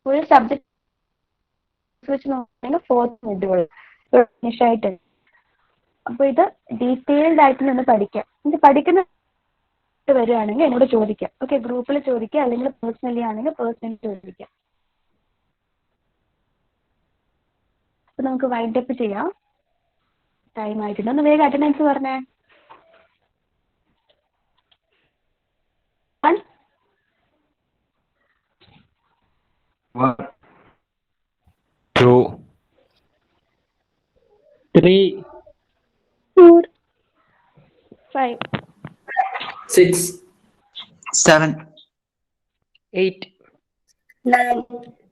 full subject വെച്ച് നോക്കുകയാണെങ്കിൽ 4th മൊഡ്യൂൾ ഫിനിഷായിട്ട്. അപ്പോൾ ഇത് ഡീറ്റെയിൽഡ് ആയിട്ട് നിന്ന് പഠിക്കാം. ഇത് പഠിക്കുന്ന വരികയാണെങ്കിൽ എന്നോട് ചോദിക്കാം. ഓക്കെ, ഗ്രൂപ്പിൽ ചോദിക്കുക, അല്ലെങ്കിൽ പേഴ്സണലി ആണെങ്കിൽ പേഴ്സണലി ചോദിക്കാം. അപ്പൊ നമുക്ക് വൈൻഡ് അപ്പ് ചെയ്യാം. ടൈം ആയിട്ടുണ്ട്. ഒന്ന് വേഗം അറ്റൻഡൻസ് പറഞ്ഞേ. 1 2 3 4 5 6 7 8 9